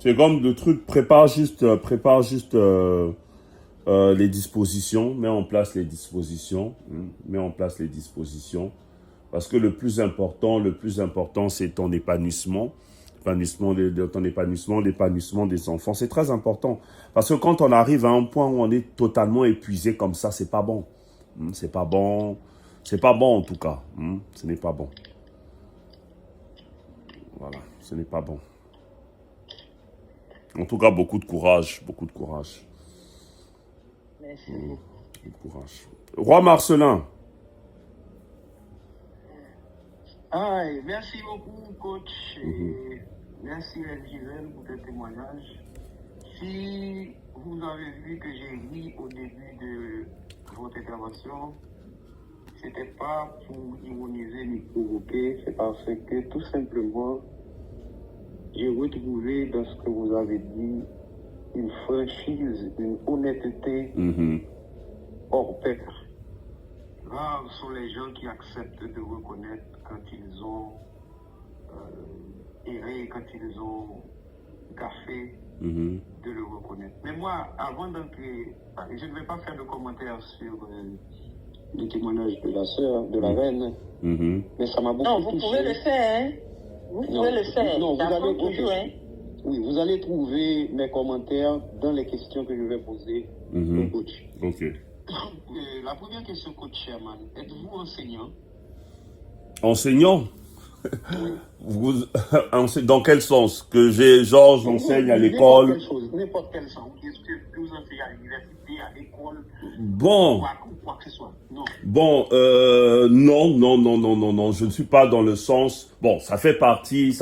C'est comme le truc, prépare juste les dispositions, mets en place les dispositions, parce que le plus important, c'est ton épanouissement, l'épanouissement des enfants. C'est très important, parce que quand on arrive à un point où on est totalement épuisé comme ça, c'est pas bon. C'est pas bon en tout cas. Ce n'est pas bon. Voilà, ce n'est pas bon. En tout cas, beaucoup de courage. Merci. Beaucoup de courage. Roi Marcelin. Merci beaucoup, coach. Et merci, Gisèle, pour tes témoignages. Si vous avez vu que j'ai ri au début de votre intervention, c'était pas pour ironiser ni provoquer, c'est parce que tout simplement, j'ai retrouvé dans ce que vous avez dit une franchise, une honnêteté hors pair. Rares sont les gens qui acceptent de reconnaître quand ils ont erré, quand ils ont gaffé, de le reconnaître. Mais moi, avant d'entrer, je ne vais pas faire de commentaires sur le témoignage de la sœur, de la reine, mais ça m'a beaucoup touché. Non, vous pouvez le faire, hein? Vous pouvez le faire. Non, vous allez toujours, hein? Oui, vous allez trouver mes commentaires dans les questions que je vais poser au coach. Ok. La première question, coach Sherman, êtes-vous enseignant? Enseignant? Dans quel sens? Que j'enseigne à l'école? N'importe quelle chose. Est-ce que vous enseignez à l'université, à l'école? Bon. Ou quoi que ce soit. Non. Bon, non, je ne suis pas dans le sens. Bon, ça fait partie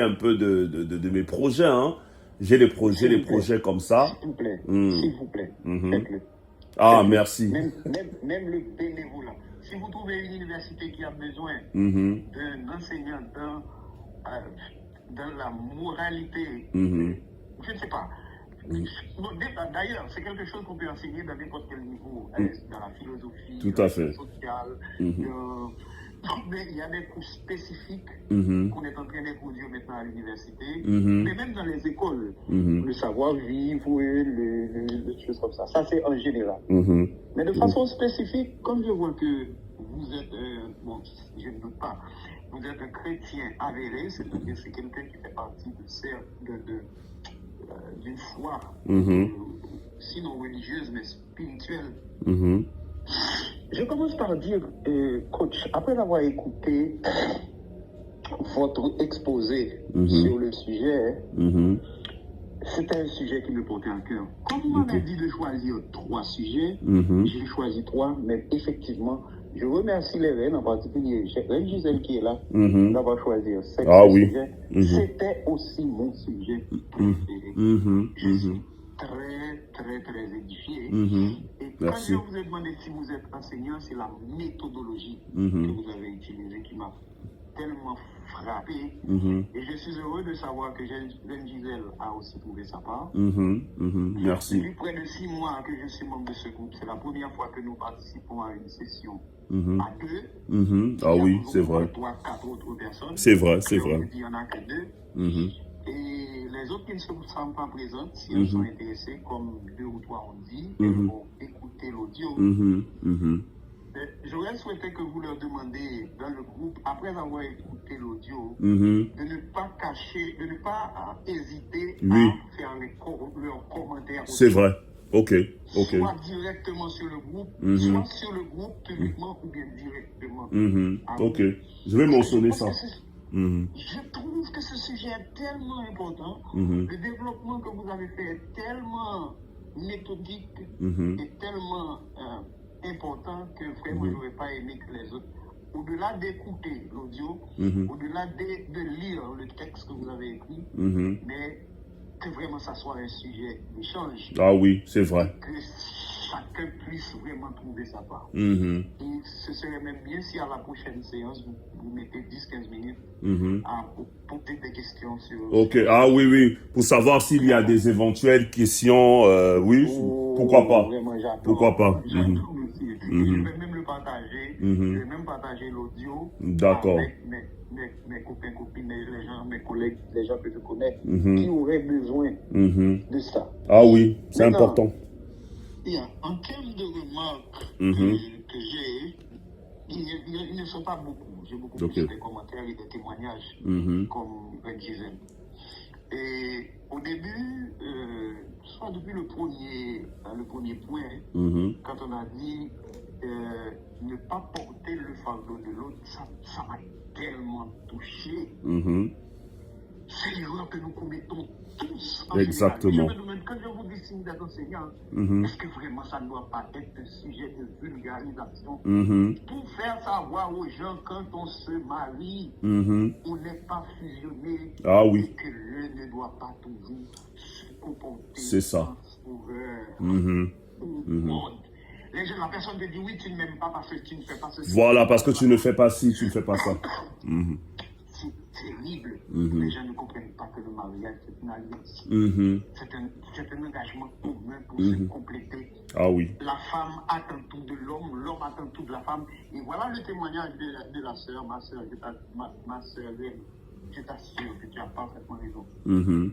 un peu de mes projets, hein. J'ai des projets comme ça. S'il vous plaît, faites-le. Merci. Même le bénévolat. Si vous trouvez une université qui a besoin d'un enseignant dans la moralité, je ne sais pas. D'ailleurs, c'est quelque chose qu'on peut enseigner dans n'importe quel niveau, dans la philosophie, tout à fait. Sociale. Mais il y a des cours spécifiques qu'on est en train d'introduire maintenant à l'université, mais même dans les écoles, le savoir-vivre, les choses comme ça. Ça, c'est en général. Mais de façon spécifique, comme je vois que vous êtes, bon, je ne doute pas, vous êtes un chrétien avéré, c'est-à-dire c'est quelqu'un qui fait partie d'une foi sinon religieuse, mais spirituelle. Mhm. Je commence par dire, coach, après avoir écouté votre exposé sur le sujet, Mhm. c'était un sujet qui me portait à cœur. Comme vous m'avez dit de choisir 3 sujets, Mhm. j'ai choisi 3, mais effectivement, je remercie les reines, en particulier Reine Gisèle qui est là, Mhm. d'avoir choisi ce oui. sujet. Mhm. C'était aussi mon sujet préféré. Mhm. Je Mhm. suis très édifié. Mhm. Et quand Merci. je vous ai demandé si vous êtes enseignant, c'est la méthodologie Mhm. que vous avez utilisée qui m'a tellement frappé. Mhm. Et je suis heureux de savoir que Reine Gisèle a aussi trouvé sa part. Mhm. Mhm. Merci. Depuis près de 6 mois que je suis membre de ce groupe, c'est la première fois que nous participons à une session Mhm. à 2. Mhm. Ah oui, c'est vrai. 3, 4 autres personnes. C'est vrai, c'est vrai. Il n'y en a que 2. Mhm. Et les autres qui ne se sentent pas présentes, si Mhm. elles sont intéressées, comme 2 ou 3 ont dit, Mhm. elles vont écouter l'audio. Mhm. Mhm. J'aurais souhaité que vous leur demandiez dans le groupe, après avoir écouté l'audio, Mhm. de ne pas cacher, de ne pas hésiter Oui. à faire leurs commentaires. C'est aussi. vrai. Ok. Ok. Soit directement sur le groupe, Mhm. soit sur le groupe publiquement ou bien directement. Mhm. à Ok. vous. Je vais mentionner Je ça. pense que Mhm. je trouve que ce sujet est tellement important. Mhm. Le développement que vous avez fait est tellement méthodique Mhm. et tellement important que vraiment je n'aurais pas aimé que les autres, au-delà d'écouter l'audio, Mhm. au-delà de lire le texte que vous avez écrit, Mhm. mais que vraiment ça soit un sujet d'échange, Ah oui, c'est vrai. que chacun puisse vraiment trouver sa part. Mhm. Et ce serait même bien si à la prochaine séance, vous mettez 10-15 minutes Mhm. à poser des questions sur... Ok. Ah oui, oui. Pour savoir s'il y a des éventuelles questions, oui. Pourquoi pas? Vraiment, j'adore. Pourquoi pas? J'adore aussi. Mhm. Je vais même le partager. Mhm. Je vais même partager l'audio D'accord. avec mes copains, copines, les gens, mes collègues, les gens que je connais, Mhm. qui auraient besoin Mhm. de ça. Ah oui, c'est Maintenant, important. En termes de remarques Mhm. que j'ai, ils ne sont pas beaucoup. J'ai beaucoup Ok. plus des commentaires et des témoignages, Mhm. comme Ben Gisèle. Et au début, soit depuis le premier point, Mhm. quand on a dit ne pas porter le fardeau de l'autre, ça m'a tellement touché. Mhm. C'est l'erreur que nous commettons tous en Exactement. général. Je me demande, quand je vous dis si vous êtes enseignant, Mhm. est-ce que vraiment ça ne doit pas être un sujet de vulgarisation Mhm. pour faire savoir aux gens quand on se marie, Mhm. on n'est pas fusionné Ah oui. et que l'un ne doit pas toujours se comporter C'est ça. en sauveur Mhm. ou Mhm. autre. Les gens, la personne te dit oui, tu ne m'aimes pas parce que tu ne fais pas ceci. Voilà, parce que tu ne fais pas ci, tu ne fais pas ça. Mhm. C'est terrible. Mhm. Les gens ne comprennent pas que le mariage, c'est une alliance. Mhm. C'est un engagement commun pour Mhm. se compléter. Ah oui. La femme attend tout de l'homme, l'homme attend tout de la femme. Et voilà le témoignage de la sœur, ma sœur, ma sœur, je t'assure que tu as parfaitement raison. Mhm.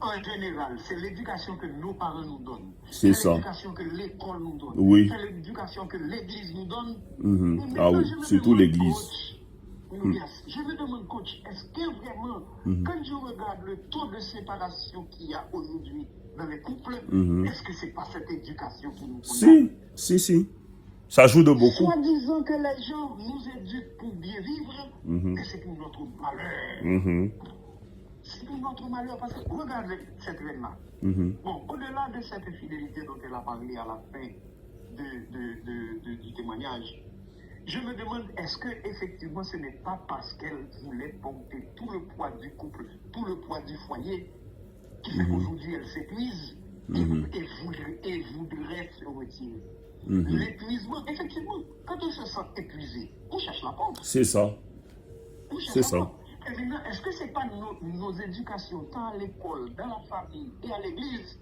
En général, c'est l'éducation que nos parents nous donnent. C'est ça. L'éducation que l'école nous donne. Oui. C'est l'éducation que l'église nous donne. Mhm. Et Ah maintenant, oui, je me surtout demande, l'église. coach, yes, je me demande, coach, est-ce que vraiment, quand je regarde le taux de séparation qu'il y a aujourd'hui dans les couples, est-ce que c'est pas cette éducation qui nous condamne? Si. Ça joue de beaucoup. Soit disant que les gens nous éduquent pour bien vivre, mais c'est pour notre malheur. Mhm. C'est pour notre malheur, parce que regardez cette reine-là. Mhm. Bon, au-delà de cette fidélité dont elle a parlé à la fin du témoignage, je me demande, est-ce que effectivement ce n'est pas parce qu'elle voulait porter tout le poids du couple, tout le poids du foyer, qui fait qu'aujourd'hui elle s'épuise et voudrait se retirer. L'épuisement, effectivement, quand on se sent épuisé, on cherche la porte. C'est ça. C'est ça. Et maintenant, est-ce que ce n'est pas nos éducations, tant à l'école, dans la famille et à l'église,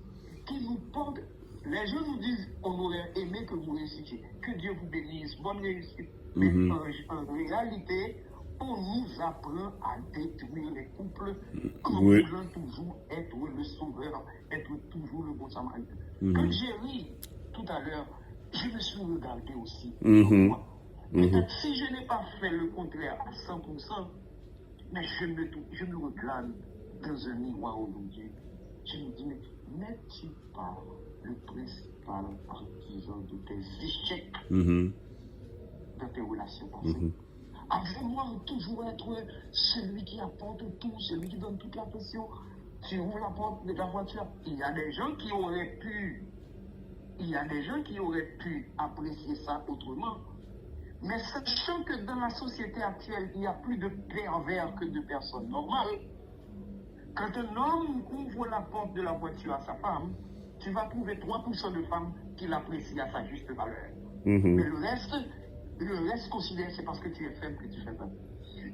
qui nous portent? Les gens nous disent, on aurait aimé que vous réussissiez, que Dieu vous bénisse, bonne réussite. Mais en réalité, on nous apprend à détruire les couples en voulant toujours être le sauveur, être toujours le bon samaritain. Quand j'ai ri tout à l'heure, je me suis regardé aussi. Peut-être si je n'ai pas fait le contraire à 100%, mais je me regarde dans un miroir aujourd'hui. Je me dis, mais n'es-tu pas le principal partisan de tes échecs dans tes relations passées. À vouloir toujours être celui qui apporte tout, celui qui donne toute la pression. Tu ouvres la porte de ta voiture. Il y a des gens qui auraient pu apprécier ça autrement. Mais sachant que dans la société actuelle, il y a plus de pervers que de personnes normales, quand un homme ouvre la porte de la voiture à sa femme, tu vas trouver 3% de femmes qui l'apprécient à sa juste valeur. Mais le reste considère c'est parce que tu es faible que tu fais ça.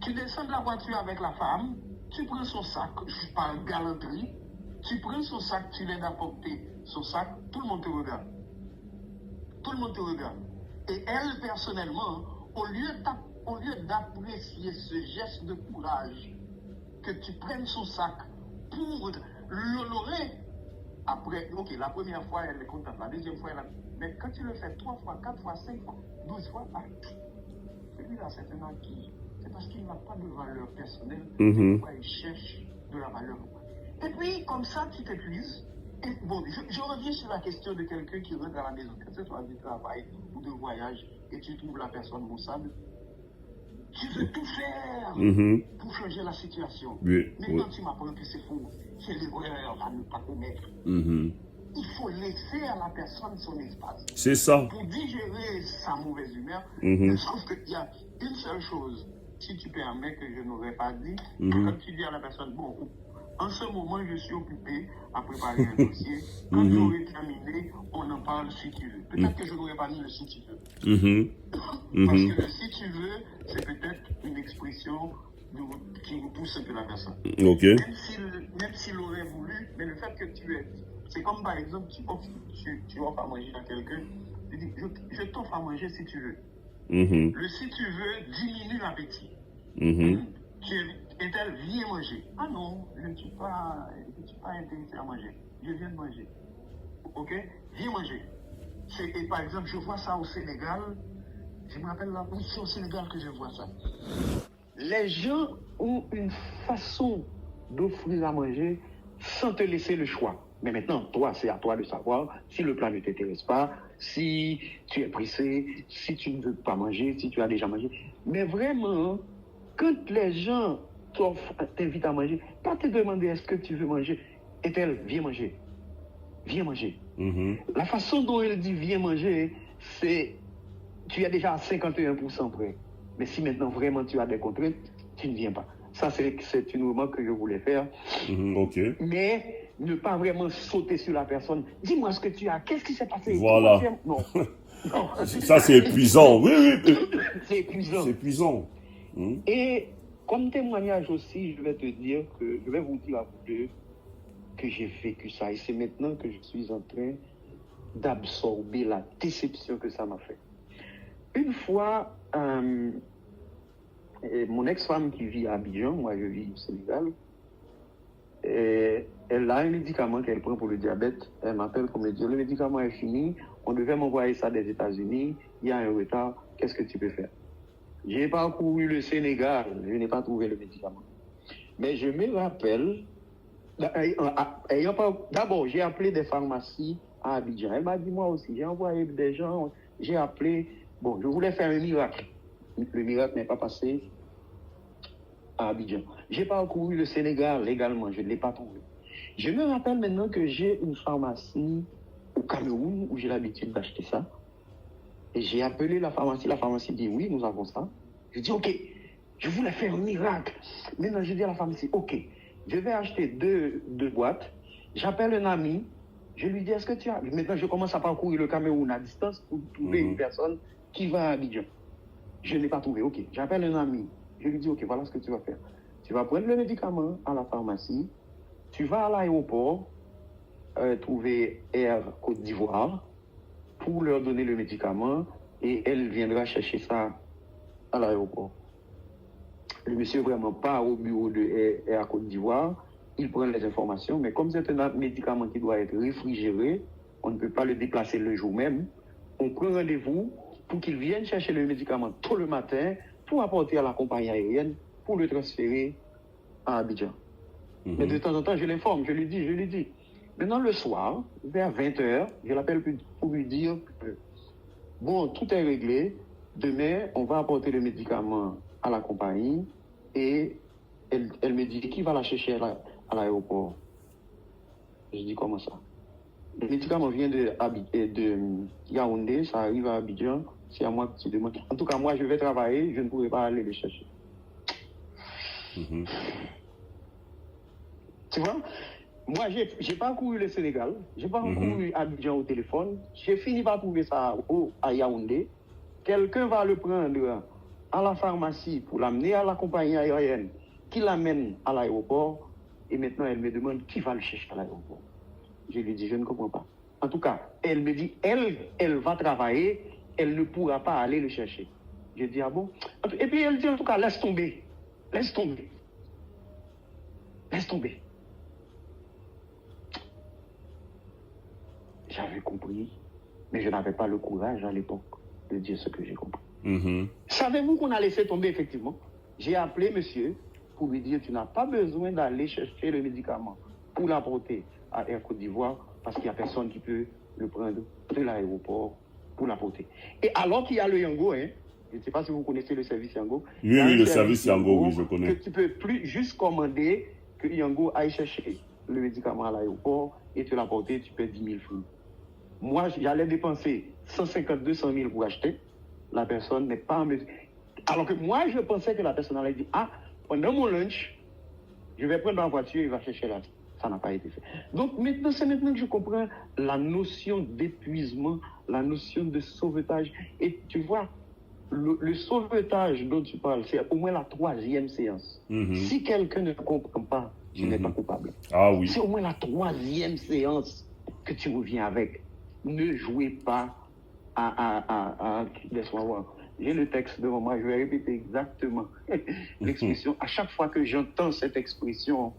Tu descends de la voiture avec la femme, tu prends son sac, par galanterie, tu prends son sac, tu l'aides à porter son sac, tout le monde te regarde. Tout le monde te regarde. Et elle, personnellement, au lieu d'apprécier ce geste de courage, que tu prennes son sac pour l'honorer, après, ok, la première fois, elle est contente, la deuxième fois, mais quand tu le fais 3 fois, 4 fois, 5 fois, 12 fois, celui-là, c'est un acquis. C'est parce qu'il n'a pas de valeur personnelle, pourquoi il cherche de la valeur. Et puis, comme ça, tu t'épuises. Et bon, je reviens sur la question de quelqu'un qui rentre à la maison, que ce soit du travail ou de voyage, et tu trouves la personne maussade. Tu veux tout faire pour changer la situation. Maintenant, tu m'apprends que c'est faux. C'est l'erreur à ne pas commettre. Il faut laisser à la personne son espace. C'est ça. Pour digérer sa mauvaise humeur, sauf qu'il y a une seule chose, si tu permets, que je n'aurais pas dit, quand tu dis à la personne, bon, en ce moment, je suis occupé à préparer un dossier. Quand j'aurai terminé, on en parle si tu veux. Peut-être que je n'aurais pas mis le si tu veux. Parce que le si tu veux, c'est peut-être une expression qui repousse un peu la personne. Même s'il aurait voulu, mais le fait que tu es... C'est comme par exemple, tu offres à manger à quelqu'un, tu dis, je t'offre à manger si tu veux. Le si tu veux diminue l'appétit. Et-elle vient manger? Ah non, je ne suis pas intéressé à manger. Je viens de manger. Ok? Viens manger. Et par exemple, je vois ça au Sénégal. Je me rappelle là, oui, c'est au Sénégal que je vois ça. Les gens ont une façon d'offrir à manger sans te laisser le choix. Mais maintenant, toi, c'est à toi de savoir si le plat ne t'intéresse pas, si tu es pressé, si tu ne veux pas manger, si tu as déjà mangé. Mais vraiment, quand les gens t'invitent à manger, pas te demander est-ce que tu veux manger, est-elle, viens manger. Viens manger. La façon dont elle dit viens manger, c'est tu es déjà à 51% prêt. Mais si maintenant vraiment tu as des contraintes, tu ne viens pas. Ça, c'est une remarque que je voulais faire. Mais ne pas vraiment sauter sur la personne. Dis-moi ce que tu as. Qu'est-ce qui s'est passé? Voilà. Non. Ça, c'est épuisant. Oui. C'est épuisant. C'est épuisant. Et comme témoignage aussi, je vais vous dire à vous deux que j'ai vécu ça. Et c'est maintenant que je suis en train d'absorber la déception que ça m'a fait. Une fois, mon ex-femme qui vit à Abidjan, moi je vis au Sénégal, elle a un médicament qu'elle prend pour le diabète. Elle m'appelle pour me dire le médicament est fini, on devait m'envoyer ça des États-Unis, il y a un retard, qu'est-ce que tu peux faire? J'ai parcouru le Sénégal, je n'ai pas trouvé le médicament. Mais je me rappelle, d'abord j'ai appelé des pharmacies à Abidjan. Elle m'a dit moi aussi, j'ai envoyé des gens, j'ai appelé. Bon, je voulais faire un miracle. Le miracle n'est pas passé à Abidjan. J'ai parcouru le Sénégal légalement, je ne l'ai pas trouvé. Je me rappelle maintenant que j'ai une pharmacie au Cameroun où j'ai l'habitude d'acheter ça. Et j'ai appelé la pharmacie dit oui, nous avons ça. Je dis ok, je voulais faire un miracle. Maintenant, je dis à la pharmacie, ok, je vais acheter deux boîtes. J'appelle un ami, je lui dis est-ce que tu as... Maintenant, je commence à parcourir le Cameroun à distance pour trouver une personne qui va à Abidjan. Je n'ai pas trouvé, ok. J'appelle un ami. Je lui dis, ok, voilà ce que tu vas faire. Tu vas prendre le médicament à la pharmacie. Tu vas à l'aéroport, trouver Air Côte d'Ivoire pour leur donner le médicament et elle viendra chercher ça à l'aéroport. Le monsieur vraiment part au bureau de Air Côte d'Ivoire. Il prend les informations, mais comme c'est un médicament qui doit être réfrigéré, on ne peut pas le déplacer le jour même. On prend rendez-vous pour qu'ils viennent chercher le médicament tôt le matin pour apporter à la compagnie aérienne pour le transférer à Abidjan. Mais de temps en temps, je l'informe, je lui dis, Maintenant, le soir, vers 20h, je l'appelle pour lui dire que, bon, tout est réglé. Demain, on va apporter le médicament à la compagnie et elle me dit qui va la chercher à l'aéroport. Je dis comment ça? Le médicament vient de Yaoundé, ça arrive à Abidjan, c'est à moi que tu demandes. En tout cas, moi, je vais travailler, je ne pourrai pas aller le chercher. Tu vois? Moi, j'ai parcouru le Sénégal, j'ai parcouru Abidjan au téléphone, j'ai fini par trouver ça à Yaoundé. Quelqu'un va le prendre à la pharmacie pour l'amener à la compagnie aérienne qui l'amène à l'aéroport et maintenant elle me demande qui va le chercher à l'aéroport. Je lui dis, je ne comprends pas. En tout cas, elle me dit, elle va travailler, elle ne pourra pas aller le chercher. Je dis, ah bon? Et puis elle dit, en tout cas, laisse tomber. Laisse tomber. Laisse tomber. J'avais compris, mais je n'avais pas le courage à l'époque de dire ce que j'ai compris. Savez-vous qu'on a laissé tomber, effectivement? J'ai appelé monsieur pour lui dire, tu n'as pas besoin d'aller chercher le médicament pour l'apporter à Air Côte d'Ivoire parce qu'il n'y a personne qui peut le prendre de l'aéroport pour l'apporter. Et alors qu'il y a le Yango, hein, je ne sais pas si vous connaissez le service Yango. Oui, le service Yango, oui, je connais. Que tu peux plus juste commander que Yango aille chercher le médicament à l'aéroport et te l'apporter, tu paies 10 000 francs. Moi, j'allais dépenser 150, 200 000 pour acheter. La personne n'est pas en mesure. Alors que moi, je pensais que la personne allait dire, ah, pendant mon lunch, je vais prendre ma voiture et il va chercher là. Ça n'a pas été fait. Donc maintenant, c'est maintenant que je comprends la notion d'épuisement, la notion de sauvetage. Et tu vois, le sauvetage dont tu parles, c'est au moins la 3e séance. Si quelqu'un ne comprend pas, tu n'es pas coupable. Ah oui. C'est au moins la 3e séance que tu reviens avec. Ne jouez pas laisse-moi voir. J'ai le texte devant moi, je vais répéter exactement l'expression. À chaque fois que j'entends cette expression,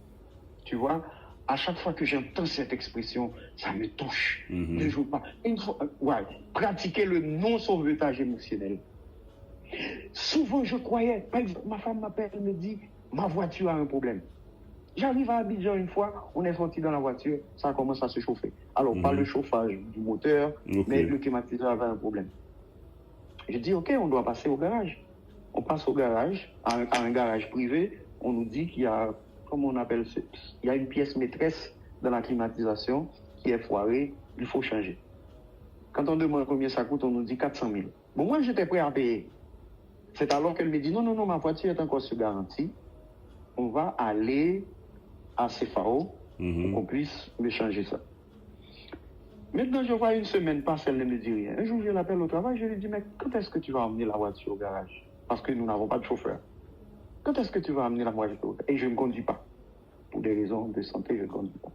tu vois, à chaque fois que j'entends cette expression, ça me touche. Ne joue pas. Une fois, pratiquer le non-sauvetage émotionnel. Souvent, je croyais, par exemple, ma femme m'appelle, elle me dit, ma voiture a un problème. J'arrive à Abidjan une fois, on est sorti dans la voiture, ça commence à se chauffer. Alors, pas le chauffage du moteur, mais le climatiseur avait un problème. Je dis, ok, on doit passer au garage. On passe au garage, à un garage privé. On nous dit qu'il y a, comment on appelle ça, il y a une pièce maîtresse dans la climatisation qui est foirée, il faut changer. Quand on demande combien ça coûte, on nous dit 400 000. Bon, moi, j'étais prêt à payer. C'est alors qu'elle me dit, non, ma voiture est encore sous garantie. On va aller à CFAO pour qu'on puisse me changer ça. Maintenant, je vois une semaine passer, elle ne me dit rien. Un jour, je l'appelle au travail, je lui dis, mais quand est-ce que tu vas emmener la voiture au garage? Parce que nous n'avons pas de chauffeur. Quand est-ce que tu vas amener la voiture au garage? Et je ne conduis pas. Pour des raisons de santé, je ne conduis pas.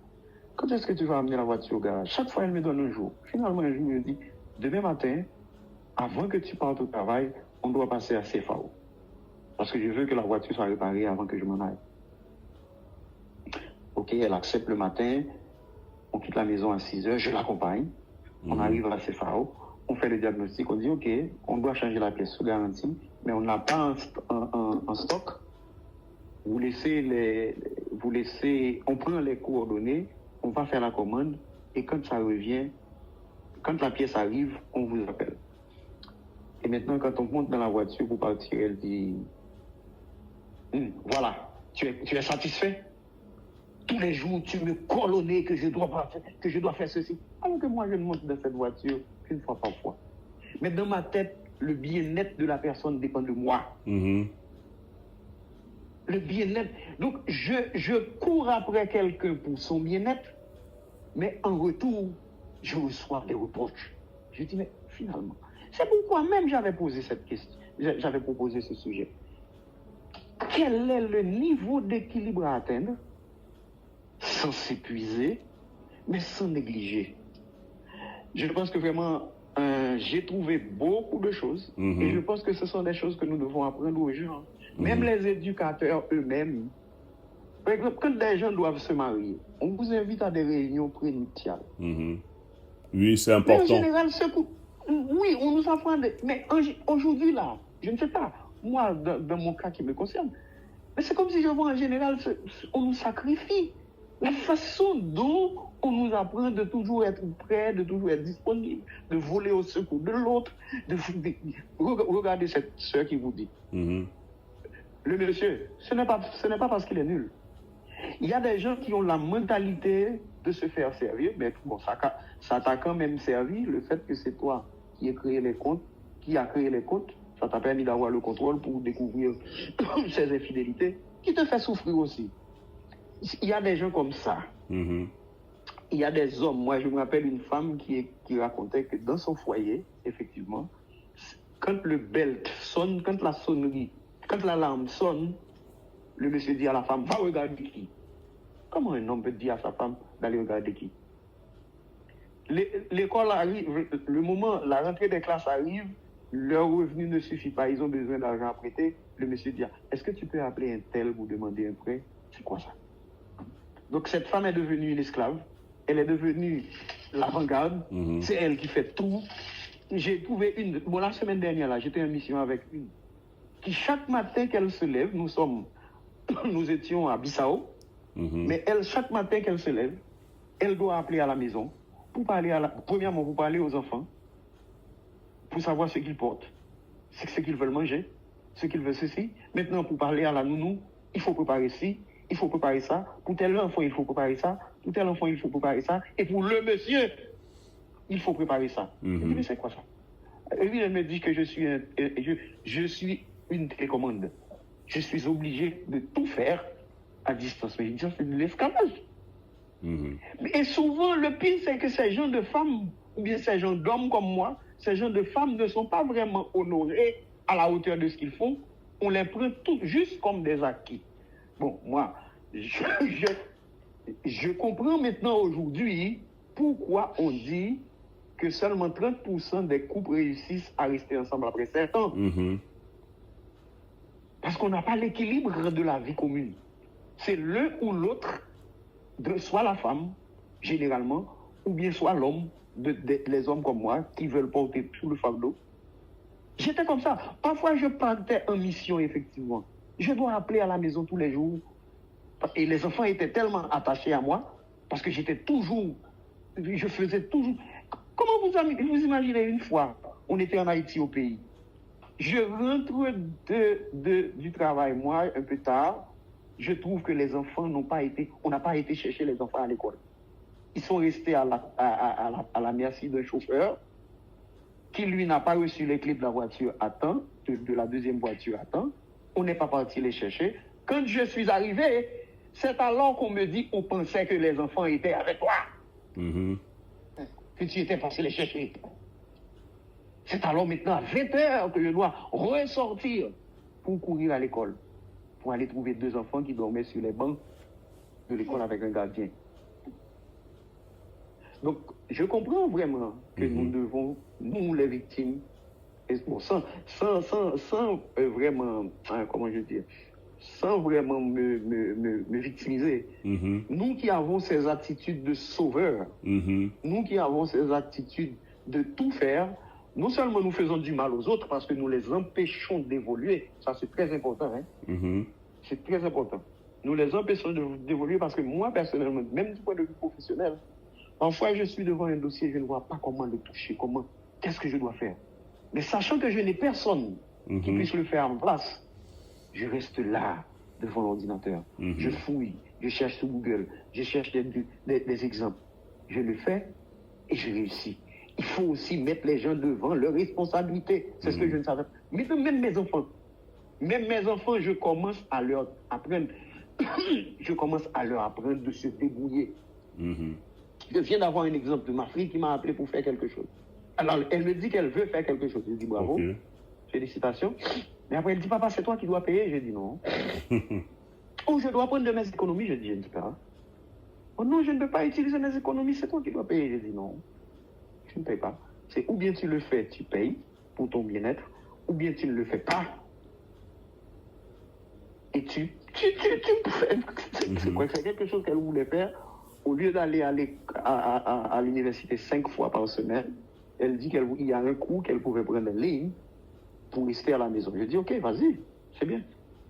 Quand est-ce que tu vas amener la voiture au garage? Chaque fois, elle me donne un jour. Finalement, un jour, elle me dit, demain matin, avant que tu partes au travail, on doit passer à CFAO. Parce que je veux que la voiture soit réparée avant que je m'en aille. Ok, elle accepte le matin. On quitte la maison à 6 heures, je l'accompagne. On arrive à la CFAO, on fait le diagnostic, on dit ok, on doit changer la pièce sous garantie, mais on n'a pas en stock. On prend les coordonnées, on va faire la commande, et quand ça revient, quand la pièce arrive, on vous appelle. Et maintenant, quand on monte dans la voiture pour partir, elle dit, voilà, tu es satisfait? Tous les jours, tu me colles au nez que je dois faire ceci. Alors que moi, je ne monte dans cette voiture qu'une fois par fois. Mais dans ma tête, le bien-être de la personne dépend de moi. Le bien-être. Donc, je cours après quelqu'un pour son bien-être, mais en retour, je reçois des reproches. Je dis, mais finalement, c'est pourquoi même j'avais posé cette question, j'avais proposé ce sujet. Quel est le niveau d'équilibre à atteindre sans s'épuiser, mais sans négliger? Je pense que vraiment, j'ai trouvé beaucoup de choses et je pense que ce sont des choses que nous devons apprendre aux gens. Même les éducateurs eux-mêmes. Par exemple, quand des gens doivent se marier, on vous invite à des réunions prénuptiales. Oui, c'est important. Mais en général, oui, on nous apprend. Mais aujourd'hui, là, je ne sais pas, moi, dans mon cas qui me concerne, mais c'est comme si je vois en général, on nous sacrifie. La façon dont on nous apprend de toujours être prêt, de toujours être disponible, de voler au secours de l'autre, regardez cette soeur qui vous dit. Le monsieur, ce n'est pas parce qu'il est nul. Il y a des gens qui ont la mentalité de se faire servir, mais bon, ça t'a quand même servi, le fait que c'est toi qui as créé les comptes, ça t'a permis d'avoir le contrôle pour découvrir ces infidélités, qui te fait souffrir aussi. Il y a des gens comme ça. Il y a des hommes. Moi, je me rappelle une femme qui racontait que dans son foyer, effectivement, quand le belt sonne, quand l'alarme sonne, le monsieur dit à la femme, va regarder qui. Comment un homme peut dire à sa femme d'aller regarder qui? L'école arrive, la rentrée des classes arrive, leur revenu ne suffit pas, ils ont besoin d'argent à prêter. Le monsieur dit, est-ce que tu peux appeler un tel pour demander un prêt? C'est quoi ça? Donc cette femme est devenue une esclave, elle est devenue l'avant-garde, c'est elle qui fait tout. J'ai trouvé la semaine dernière, là, j'étais en mission avec une, qui chaque matin qu'elle se lève, nous étions à Bissau, mais elle, chaque matin qu'elle se lève, elle doit appeler à la maison, premièrement pour parler aux enfants, pour savoir ce qu'ils portent, ce qu'ils veulent manger, ce qu'ils veulent ceci. Maintenant, pour parler à la nounou, il faut préparer ci, il faut préparer ça. Pour tel enfant, il faut préparer ça. Pour tel enfant, il faut préparer ça. Et pour le monsieur, il faut préparer ça. Je dis, mais c'est quoi ça? Et lui, elle me dit que je suis une télécommande. Je suis obligé de tout faire à distance. Mais je dis, c'est de l'esclavage. Et souvent, le pire, c'est que ces gens de femmes, ou bien ces gens d'hommes comme moi, ces gens de femmes ne sont pas vraiment honorés à la hauteur de ce qu'ils font. On les prend tous juste comme des acquis. Bon, moi, je comprends maintenant aujourd'hui pourquoi on dit que seulement 30% des couples réussissent à rester ensemble après 7 ans. Parce qu'on n'a pas l'équilibre de la vie commune. C'est l'un ou l'autre, soit la femme, généralement, ou bien soit l'homme, les hommes comme moi, qui veulent porter tout le fardeau. J'étais comme ça. Parfois, je partais en mission, effectivement. Je dois appeler à la maison tous les jours. Et les enfants étaient tellement attachés à moi, parce que je faisais toujours... Comment vous imaginez une fois, on était en Haïti au pays. Je rentre du travail, moi, un peu tard. Je trouve que les enfants on n'a pas été chercher les enfants à l'école. Ils sont restés à la merci d'un chauffeur qui, lui, n'a pas reçu les clés de la voiture à temps, de la deuxième voiture à temps. On n'est pas parti les chercher. Quand je suis arrivé, c'est alors qu'on me dit on pensait que les enfants étaient avec toi. Que tu étais passé les chercher. C'est alors maintenant à 20h que je dois ressortir pour courir à l'école. Pour aller trouver 2 enfants qui dormaient sur les bancs de l'école avec un gardien. Donc, je comprends vraiment que nous devons, nous les victimes, sans vraiment, comment je dis, sans vraiment me victimiser, nous qui avons ces attitudes de sauveurs, nous qui avons ces attitudes de tout faire, non seulement nous faisons du mal aux autres parce que nous les empêchons d'évoluer, ça c'est très important, c'est très important. Nous les empêchons d'évoluer parce que moi personnellement, même du point de vue professionnel, parfois je suis devant un dossier, je ne vois pas comment le toucher, qu'est-ce que je dois faire. Mais sachant que je n'ai personne qui puisse le faire en place, je reste là devant l'ordinateur. Je fouille, je cherche sur Google, je cherche des exemples. Je le fais et je réussis. Il faut aussi mettre les gens devant leurs responsabilités. C'est ce que je ne savais pas. Mais même mes enfants, je commence à leur apprendre. Je commence à leur apprendre de se débrouiller. Je viens d'avoir un exemple de ma fille qui m'a appelé pour faire quelque chose. Alors, elle me dit qu'elle veut faire quelque chose. Je dis bravo, félicitations. Mais après, elle dit, papa, c'est toi qui dois payer. Je dis non. Oh, je dois prendre de mes économies. Je dis pas. Oh non, je ne peux pas utiliser mes économies, c'est toi qui dois payer. Je dis non. Tu ne payes pas. C'est ou bien tu le fais, tu payes pour ton bien-être, ou bien tu ne le fais pas. Et tu fais. C'est quelque chose qu'elle voulait faire. Au lieu d'aller à l'université 5 fois par semaine, elle dit qu'il y a un cours qu'elle pouvait prendre en ligne pour rester à la maison. Je dis, ok, vas-y, c'est bien.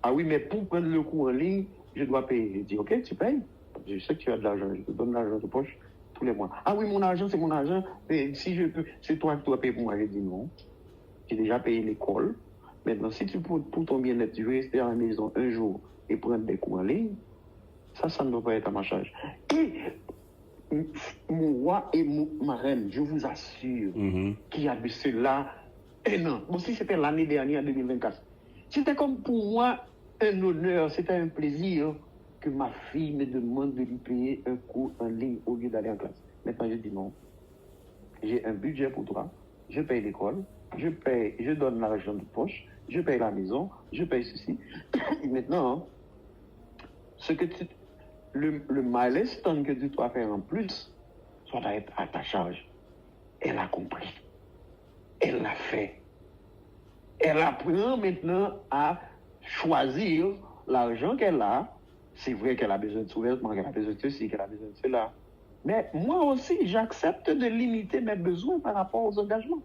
Ah oui, mais pour prendre le cours en ligne, je dois payer. Je dis, ok, tu payes. Je sais que tu as de l'argent, je te donne l'argent de poche tous les mois. Ah oui, mon argent, c'est mon argent. Et si je peux, c'est toi qui dois payer pour moi. Je dis non. J'ai déjà payé l'école. Maintenant, si tu pour ton bien-être, tu veux rester à la maison un jour et prendre des cours en ligne, ça ne doit pas être à ma charge. Et mon roi et ma reine, je vous assure qu'il y a de cela un an. Bon, si c'était l'année dernière, 2024, c'était comme pour moi un honneur, c'était un plaisir que ma fille me demande de lui payer un cours en ligne au lieu d'aller en classe. Maintenant, je dis non. J'ai un budget pour toi, je paye l'école, je donne l'argent de poche, je paye la maison, je paye ceci. Et maintenant, le milestone que tu dois faire en plus, ça doit être à ta charge. Elle a compris. Elle l'a fait. Elle apprend maintenant à choisir l'argent qu'elle a. C'est vrai qu'elle a besoin de sous-vêtements, qu'elle a besoin de ceci, qu'elle a besoin de cela. Mais moi aussi, j'accepte de limiter mes besoins par rapport aux engagements.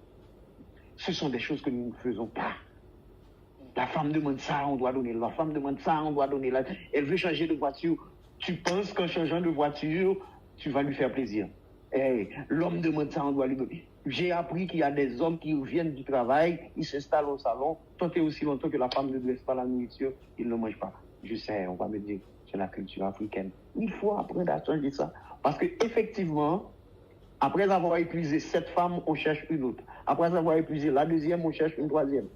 Ce sont des choses que nous ne faisons pas. La femme demande ça, on doit donner. La femme demande ça, on doit donner. Elle veut changer de voiture. Tu penses qu'en changeant de voiture, tu vas lui faire plaisir. Hey, l'homme demande ça, on doit lui donner. J'ai appris qu'il y a des hommes qui viennent du travail, ils s'installent au salon, tant et aussi longtemps que la femme ne dresse pas la nourriture, ils ne mangent pas. Je sais, on va me dire, c'est la culture africaine. Il faut apprendre à changer ça. Parce qu'effectivement, après avoir épuisé cette femme, on cherche une autre. Après avoir épuisé la deuxième, on cherche une troisième.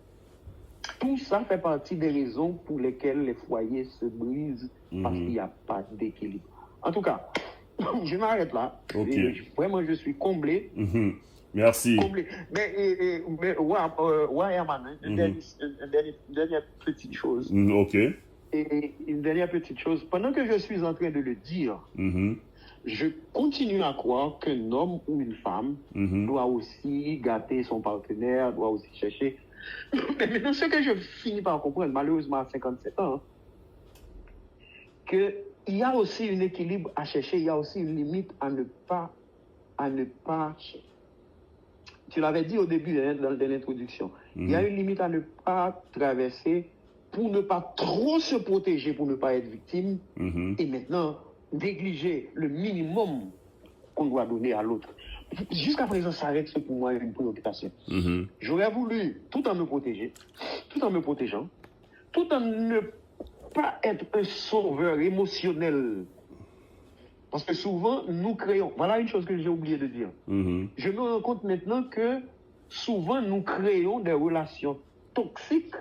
Tout ça fait partie des raisons pour lesquelles les foyers se brisent parce qu'il n'y a pas d'équilibre. En tout cas, je m'arrête là. Okay. Vraiment, je suis comblé. Merci. Comblé. Mais Yaman, une dernière petite chose. Ok. Et une dernière petite chose. Pendant que je suis en train de le dire, je continue à croire qu'un homme ou une femme doit aussi gâter son partenaire, doit aussi chercher. Mais maintenant, ce que je finis par comprendre, malheureusement à 57 ans, qu'il y a aussi un équilibre à chercher, il y a aussi une limite à ne pas. Tu l'avais dit au début de l'introduction. Il y a une limite à ne pas traverser pour ne pas trop se protéger, pour ne pas être victime. Et maintenant, négliger le minimum qu'on doit donner à l'autre. Jusqu'à présent, ça reste pour moi une préoccupation. J'aurais voulu, tout en me protégeant, tout en ne pas être un sauveur émotionnel. Parce que souvent, nous créons... Voilà une chose que j'ai oublié de dire. Je me rends compte maintenant que souvent, nous créons des relations toxiques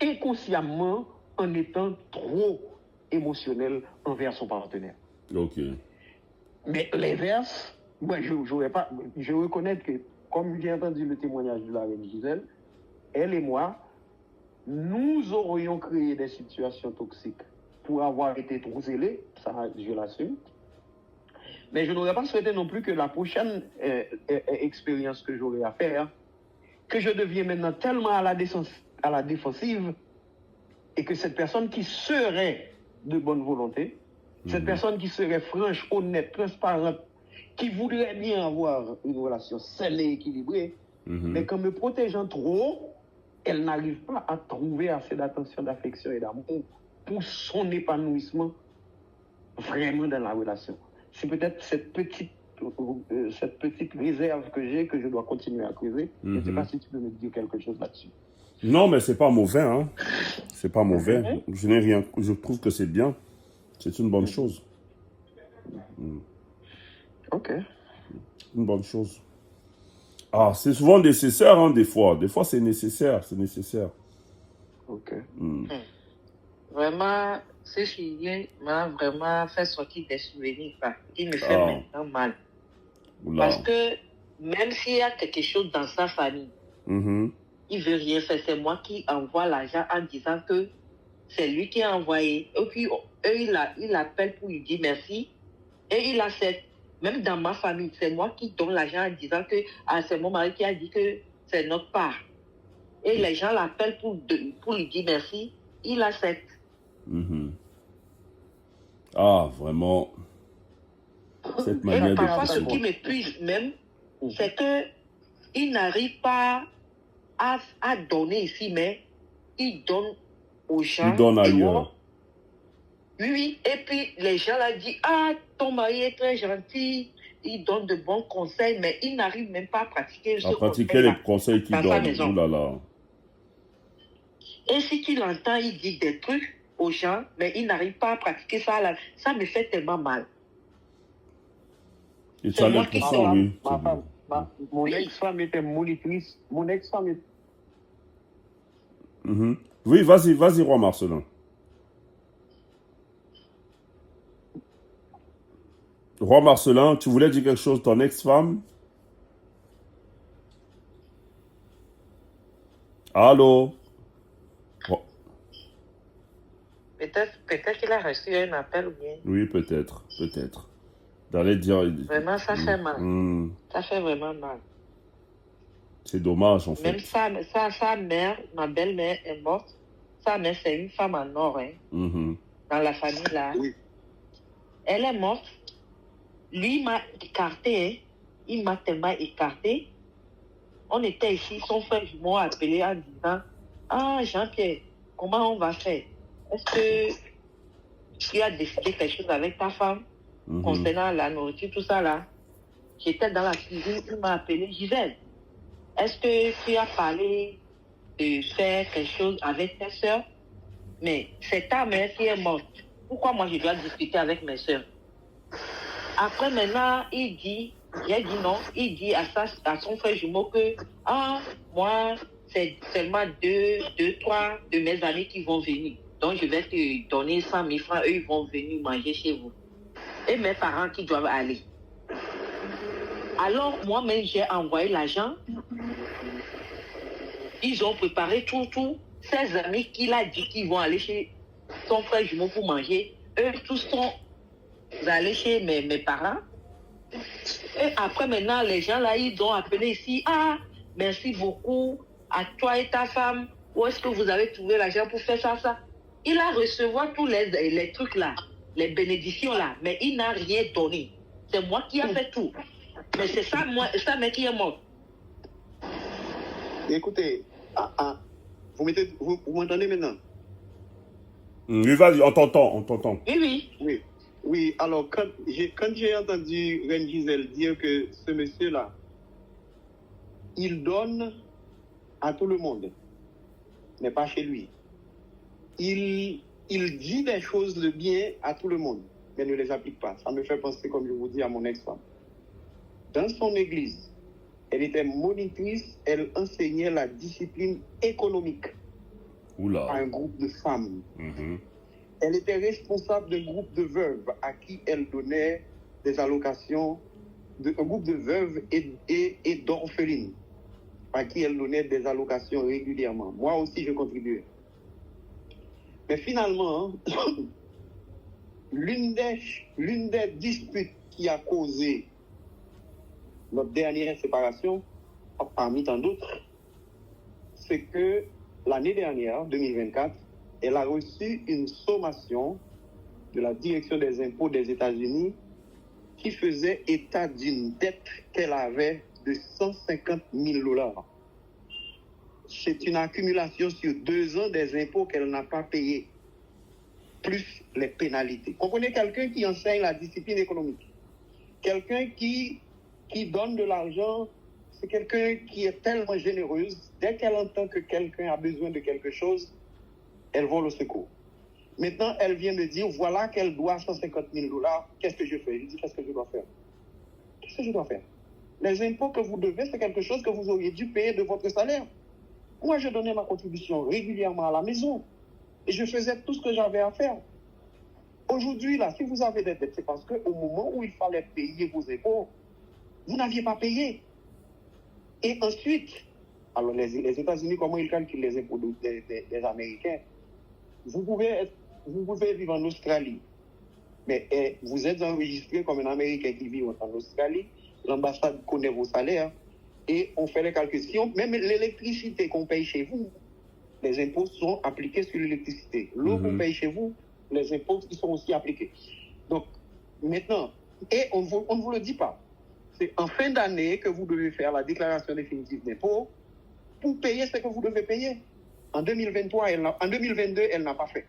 inconsciemment en étant trop émotionnel envers son partenaire. Ok. Mais l'inverse, moi, je reconnais que, comme j'ai entendu le témoignage de la reine Gisèle, elle et moi, nous aurions créé des situations toxiques pour avoir été trop zélés, ça je l'assume. Mais je n'aurais pas souhaité non plus que la prochaine expérience que j'aurai à faire, que je devienne maintenant tellement à la défensive, et que cette personne qui serait de bonne volonté, cette personne qui serait franche, honnête, transparente, qui voudrait bien avoir une relation saine et équilibrée, mais qu'en me protégeant trop, elle n'arrive pas à trouver assez d'attention, d'affection et d'amour pour son épanouissement vraiment dans la relation. C'est peut-être cette petite réserve que j'ai, que je dois continuer à creuser. Je ne sais pas si tu peux me dire quelque chose là-dessus. Non, mais c'est pas mauvais, hein. C'est pas mauvais. Je n'ai rien. Je trouve que c'est bien. C'est une bonne chose. Ok. Une bonne chose. Ah, c'est souvent nécessaire, hein, des fois. Des fois, c'est nécessaire. Ok. Vraiment, ce chien m'a vraiment fait sortir des souvenirs qui me fait maintenant mal. Oula. Parce que même s'il y a quelque chose dans sa famille, il veut rien faire. C'est moi qui envoie l'argent en disant que c'est lui qui a envoyé. Et puis, il appelle pour lui dire merci. Et il accepte. Même dans ma famille, c'est moi qui donne l'argent en disant que c'est mon mari qui a dit que c'est notre part. Et les gens l'appellent pour lui dire merci. Il accepte. Ah, vraiment. Cette manière Et de parfois, ce faire. qui m'épuise même, c'est qu'il n'arrive pas à donner ici, mais il donne aux gens. Il donne ailleurs. Oui, oui. Et puis, les gens là disent, ah, ton mari est très gentil, il donne de bons conseils, mais il n'arrive même pas à pratiquer ce À pratiquer les conseil conseils qu'il dans sa donne. maison. Ouh là là. Et si tu l'entends, il dit des trucs aux gens, mais il n'arrive pas à pratiquer ça là. Ça me fait tellement mal. Et tu C'est as moi qui l'impression, donne. oui. Ma femme, mon Oui. ex-femme était monitrice. Mon ex-femme était... Mhm. Oui, vas-y, Roi Marcelin. Roi Marcelin, tu voulais dire quelque chose, ton ex-femme? Allô? Oh, Peut-être qu'il a reçu un appel ou bien. oui, peut-être. D'aller dire... Vraiment, ça fait mal. Hmm, Ça fait vraiment mal. c'est dommage, en fait. Même sa mère, ma belle-mère est morte. Sa mère, c'est une femme en or, hein, Mhm. dans la famille là. Oui. Elle est morte. Lui m'a écarté, hein. Il m'a tellement écarté. On était ici, son frère jumeau a appelé en disant, ah Jean-Pierre, comment on va faire? Est-ce que tu as décidé quelque chose avec ta femme concernant la nourriture, tout ça là? J'étais dans la cuisine, il m'a appelé, Gisèle, est-ce que tu as parlé de faire quelque chose avec tes soeurs? Mais c'est ta mère qui est morte. Pourquoi moi je dois discuter avec mes soeurs? Après maintenant, il dit, j'ai dit non, il dit à son frère jumeau que, ah, moi, c'est seulement deux, trois de mes amis qui vont venir. Donc je vais te donner 100 000 francs, eux ils vont venir manger chez vous. Et mes parents qui doivent aller. Alors moi-même j'ai envoyé l'argent. Ils ont préparé tout. Ses amis qu'il a dit qu'ils vont aller chez son frère jumeau pour manger, eux tous sont allés chez mes parents. Et après maintenant, les gens là, ils ont appelé ici, ah, merci beaucoup à toi et ta femme. Où est-ce que vous avez trouvé l'argent pour faire ça? Il a recevoir tous les trucs là, les bénédictions là, mais il n'a rien donné. C'est moi qui ai fait tout. Mais c'est ça, mec qui est mort. Écoutez, vous m'entendez maintenant? Oui, vas-y, on t'entend. Oui. Oui, alors quand j'ai entendu Reine Gisèle dire que ce monsieur-là, il donne à tout le monde, mais pas chez lui. Il dit des choses de bien à tout le monde, mais ne les applique pas. Ça me fait penser, comme je vous dis, à mon ex-femme. Dans son église, elle était monitrice, elle enseignait la discipline économique Oula. à un groupe de femmes. Mhm. Elle était responsable d'un groupe de veuves à qui elle donnait des allocations, un groupe de veuves et d'orphelines à qui elle donnait des allocations régulièrement. Moi aussi, je contribuais. Mais finalement, l'une des disputes qui a causé notre dernière séparation, parmi tant d'autres, c'est que l'année dernière, 2024, elle a reçu une sommation de la direction des impôts des États-Unis qui faisait état d'une dette qu'elle avait de 150 000 $. C'est une accumulation sur 2 ans des impôts qu'elle n'a pas payés, plus les pénalités. Comprenez, quelqu'un qui enseigne la discipline économique, quelqu'un qui donne de l'argent, c'est quelqu'un qui est tellement généreuse. Dès qu'elle entend que quelqu'un a besoin de quelque chose, elle va au secours. Maintenant, elle vient me dire, voilà qu'elle doit 150 000 $. Qu'est-ce que je fais? Je dis, qu'est-ce que je dois faire? Qu'est-ce que je dois faire? Les impôts que vous devez, c'est quelque chose que vous auriez dû payer de votre salaire. Moi, je donnais ma contribution régulièrement à la maison. Et je faisais tout ce que j'avais à faire. Aujourd'hui, là, si vous avez des dettes, c'est parce qu'au moment où il fallait payer vos impôts, vous n'aviez pas payé. Et ensuite, alors les États-Unis, comment ils calculent les impôts des Américains? Vous pouvez vivre en Australie, mais vous êtes enregistré comme un Américain qui vit en Australie. L'ambassade connaît vos salaires et on fait les calculs. Même l'électricité qu'on paye chez vous, les impôts sont appliqués sur l'électricité. L'eau qu'on paye chez vous, les impôts ils sont aussi appliqués. Donc, maintenant, et on ne vous le dit pas. C'est en fin d'année que vous devez faire la déclaration définitive d'impôt pour payer ce que vous devez payer. En 2022, elle n'a pas fait.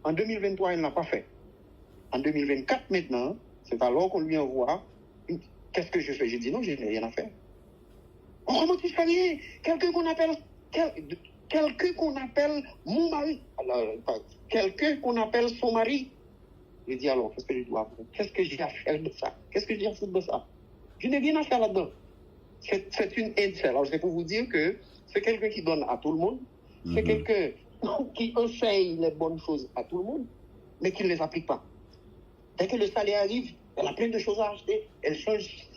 En 2023, elle n'a pas fait. En 2024, maintenant, c'est alors qu'on lui envoie. Qu'est-ce que je fais? J'ai dit non, je n'ai rien à faire. On remonte jusqu'à rien. Quelqu'un qu'on appelle mon mari. Alors, quelqu'un qu'on appelle son mari. Je dis alors, qu'est-ce que je dois faire? Qu'est-ce que j'ai à faire de ça? Qu'est-ce que j'ai à faire de ça? Je n'ai rien à faire là-dedans. C'est une incel. Alors, c'est pour vous dire que c'est quelqu'un qui donne à tout le monde. C'est quelqu'un qui enseigne les bonnes choses à tout le monde, mais qui ne les applique pas. Dès que le salaire arrive, elle a plein de choses à acheter. Elle change.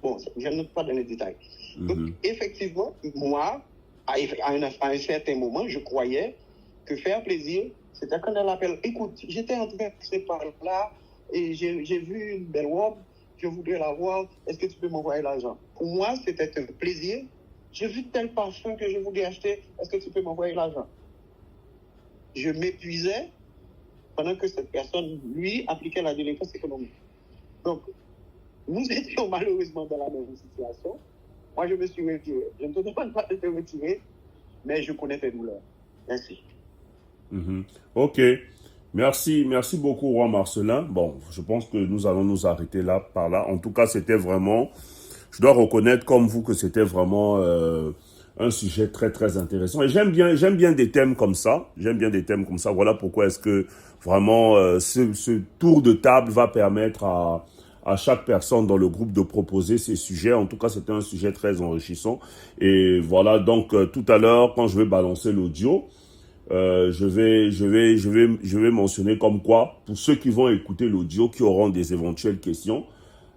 Bon, je ne vais pas donner les détails. Donc, effectivement, moi, à un certain moment, je croyais que faire plaisir, c'était quand elle appelle. Écoute, j'étais en train de passer par là et j'ai vu une belle robe, je voudrais la voir, est-ce que tu peux m'envoyer l'argent? Pour moi, c'était un plaisir. J'ai vu tel parfum que je voulais acheter, est-ce que tu peux m'envoyer l'argent? Je m'épuisais pendant que cette personne, lui, appliquait la délinquance économique. Donc, nous étions malheureusement dans la même situation. Moi, je me suis retiré. Je ne te demande pas de te retirer, mais je connais tes douleurs. Merci. Ok. Merci beaucoup, Roi Marcelin. Bon, je pense que nous allons nous arrêter là, par là. En tout cas, c'était vraiment... Je dois reconnaître, comme vous, que c'était vraiment un sujet très, très intéressant. Et j'aime bien des thèmes comme ça. J'aime bien des thèmes comme ça. Voilà pourquoi est-ce que vraiment ce tour de table va permettre à chaque personne dans le groupe de proposer ses sujets. En tout cas, c'était un sujet très enrichissant. Et voilà, donc tout à l'heure, quand je vais balancer l'audio, je vais mentionner comme quoi, pour ceux qui vont écouter l'audio, qui auront des éventuelles questions,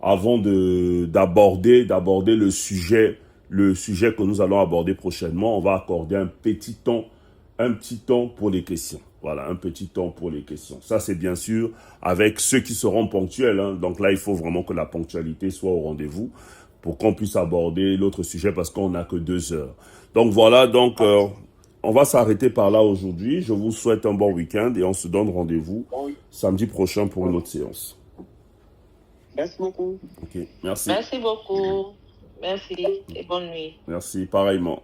avant d'aborder le sujet que nous allons aborder prochainement, on va accorder un petit temps pour les questions. Voilà, un petit temps pour les questions. Ça, c'est bien sûr avec ceux qui seront ponctuels, hein. Donc là, il faut vraiment que la ponctualité soit au rendez-vous pour qu'on puisse aborder l'autre sujet parce qu'on n'a que 2 heures. Donc voilà, on va s'arrêter par là aujourd'hui. Je vous souhaite un bon week-end et on se donne rendez-vous samedi prochain pour une autre séance. Merci beaucoup. Ok, merci. Merci beaucoup. Merci et bonne nuit. Merci, pareillement.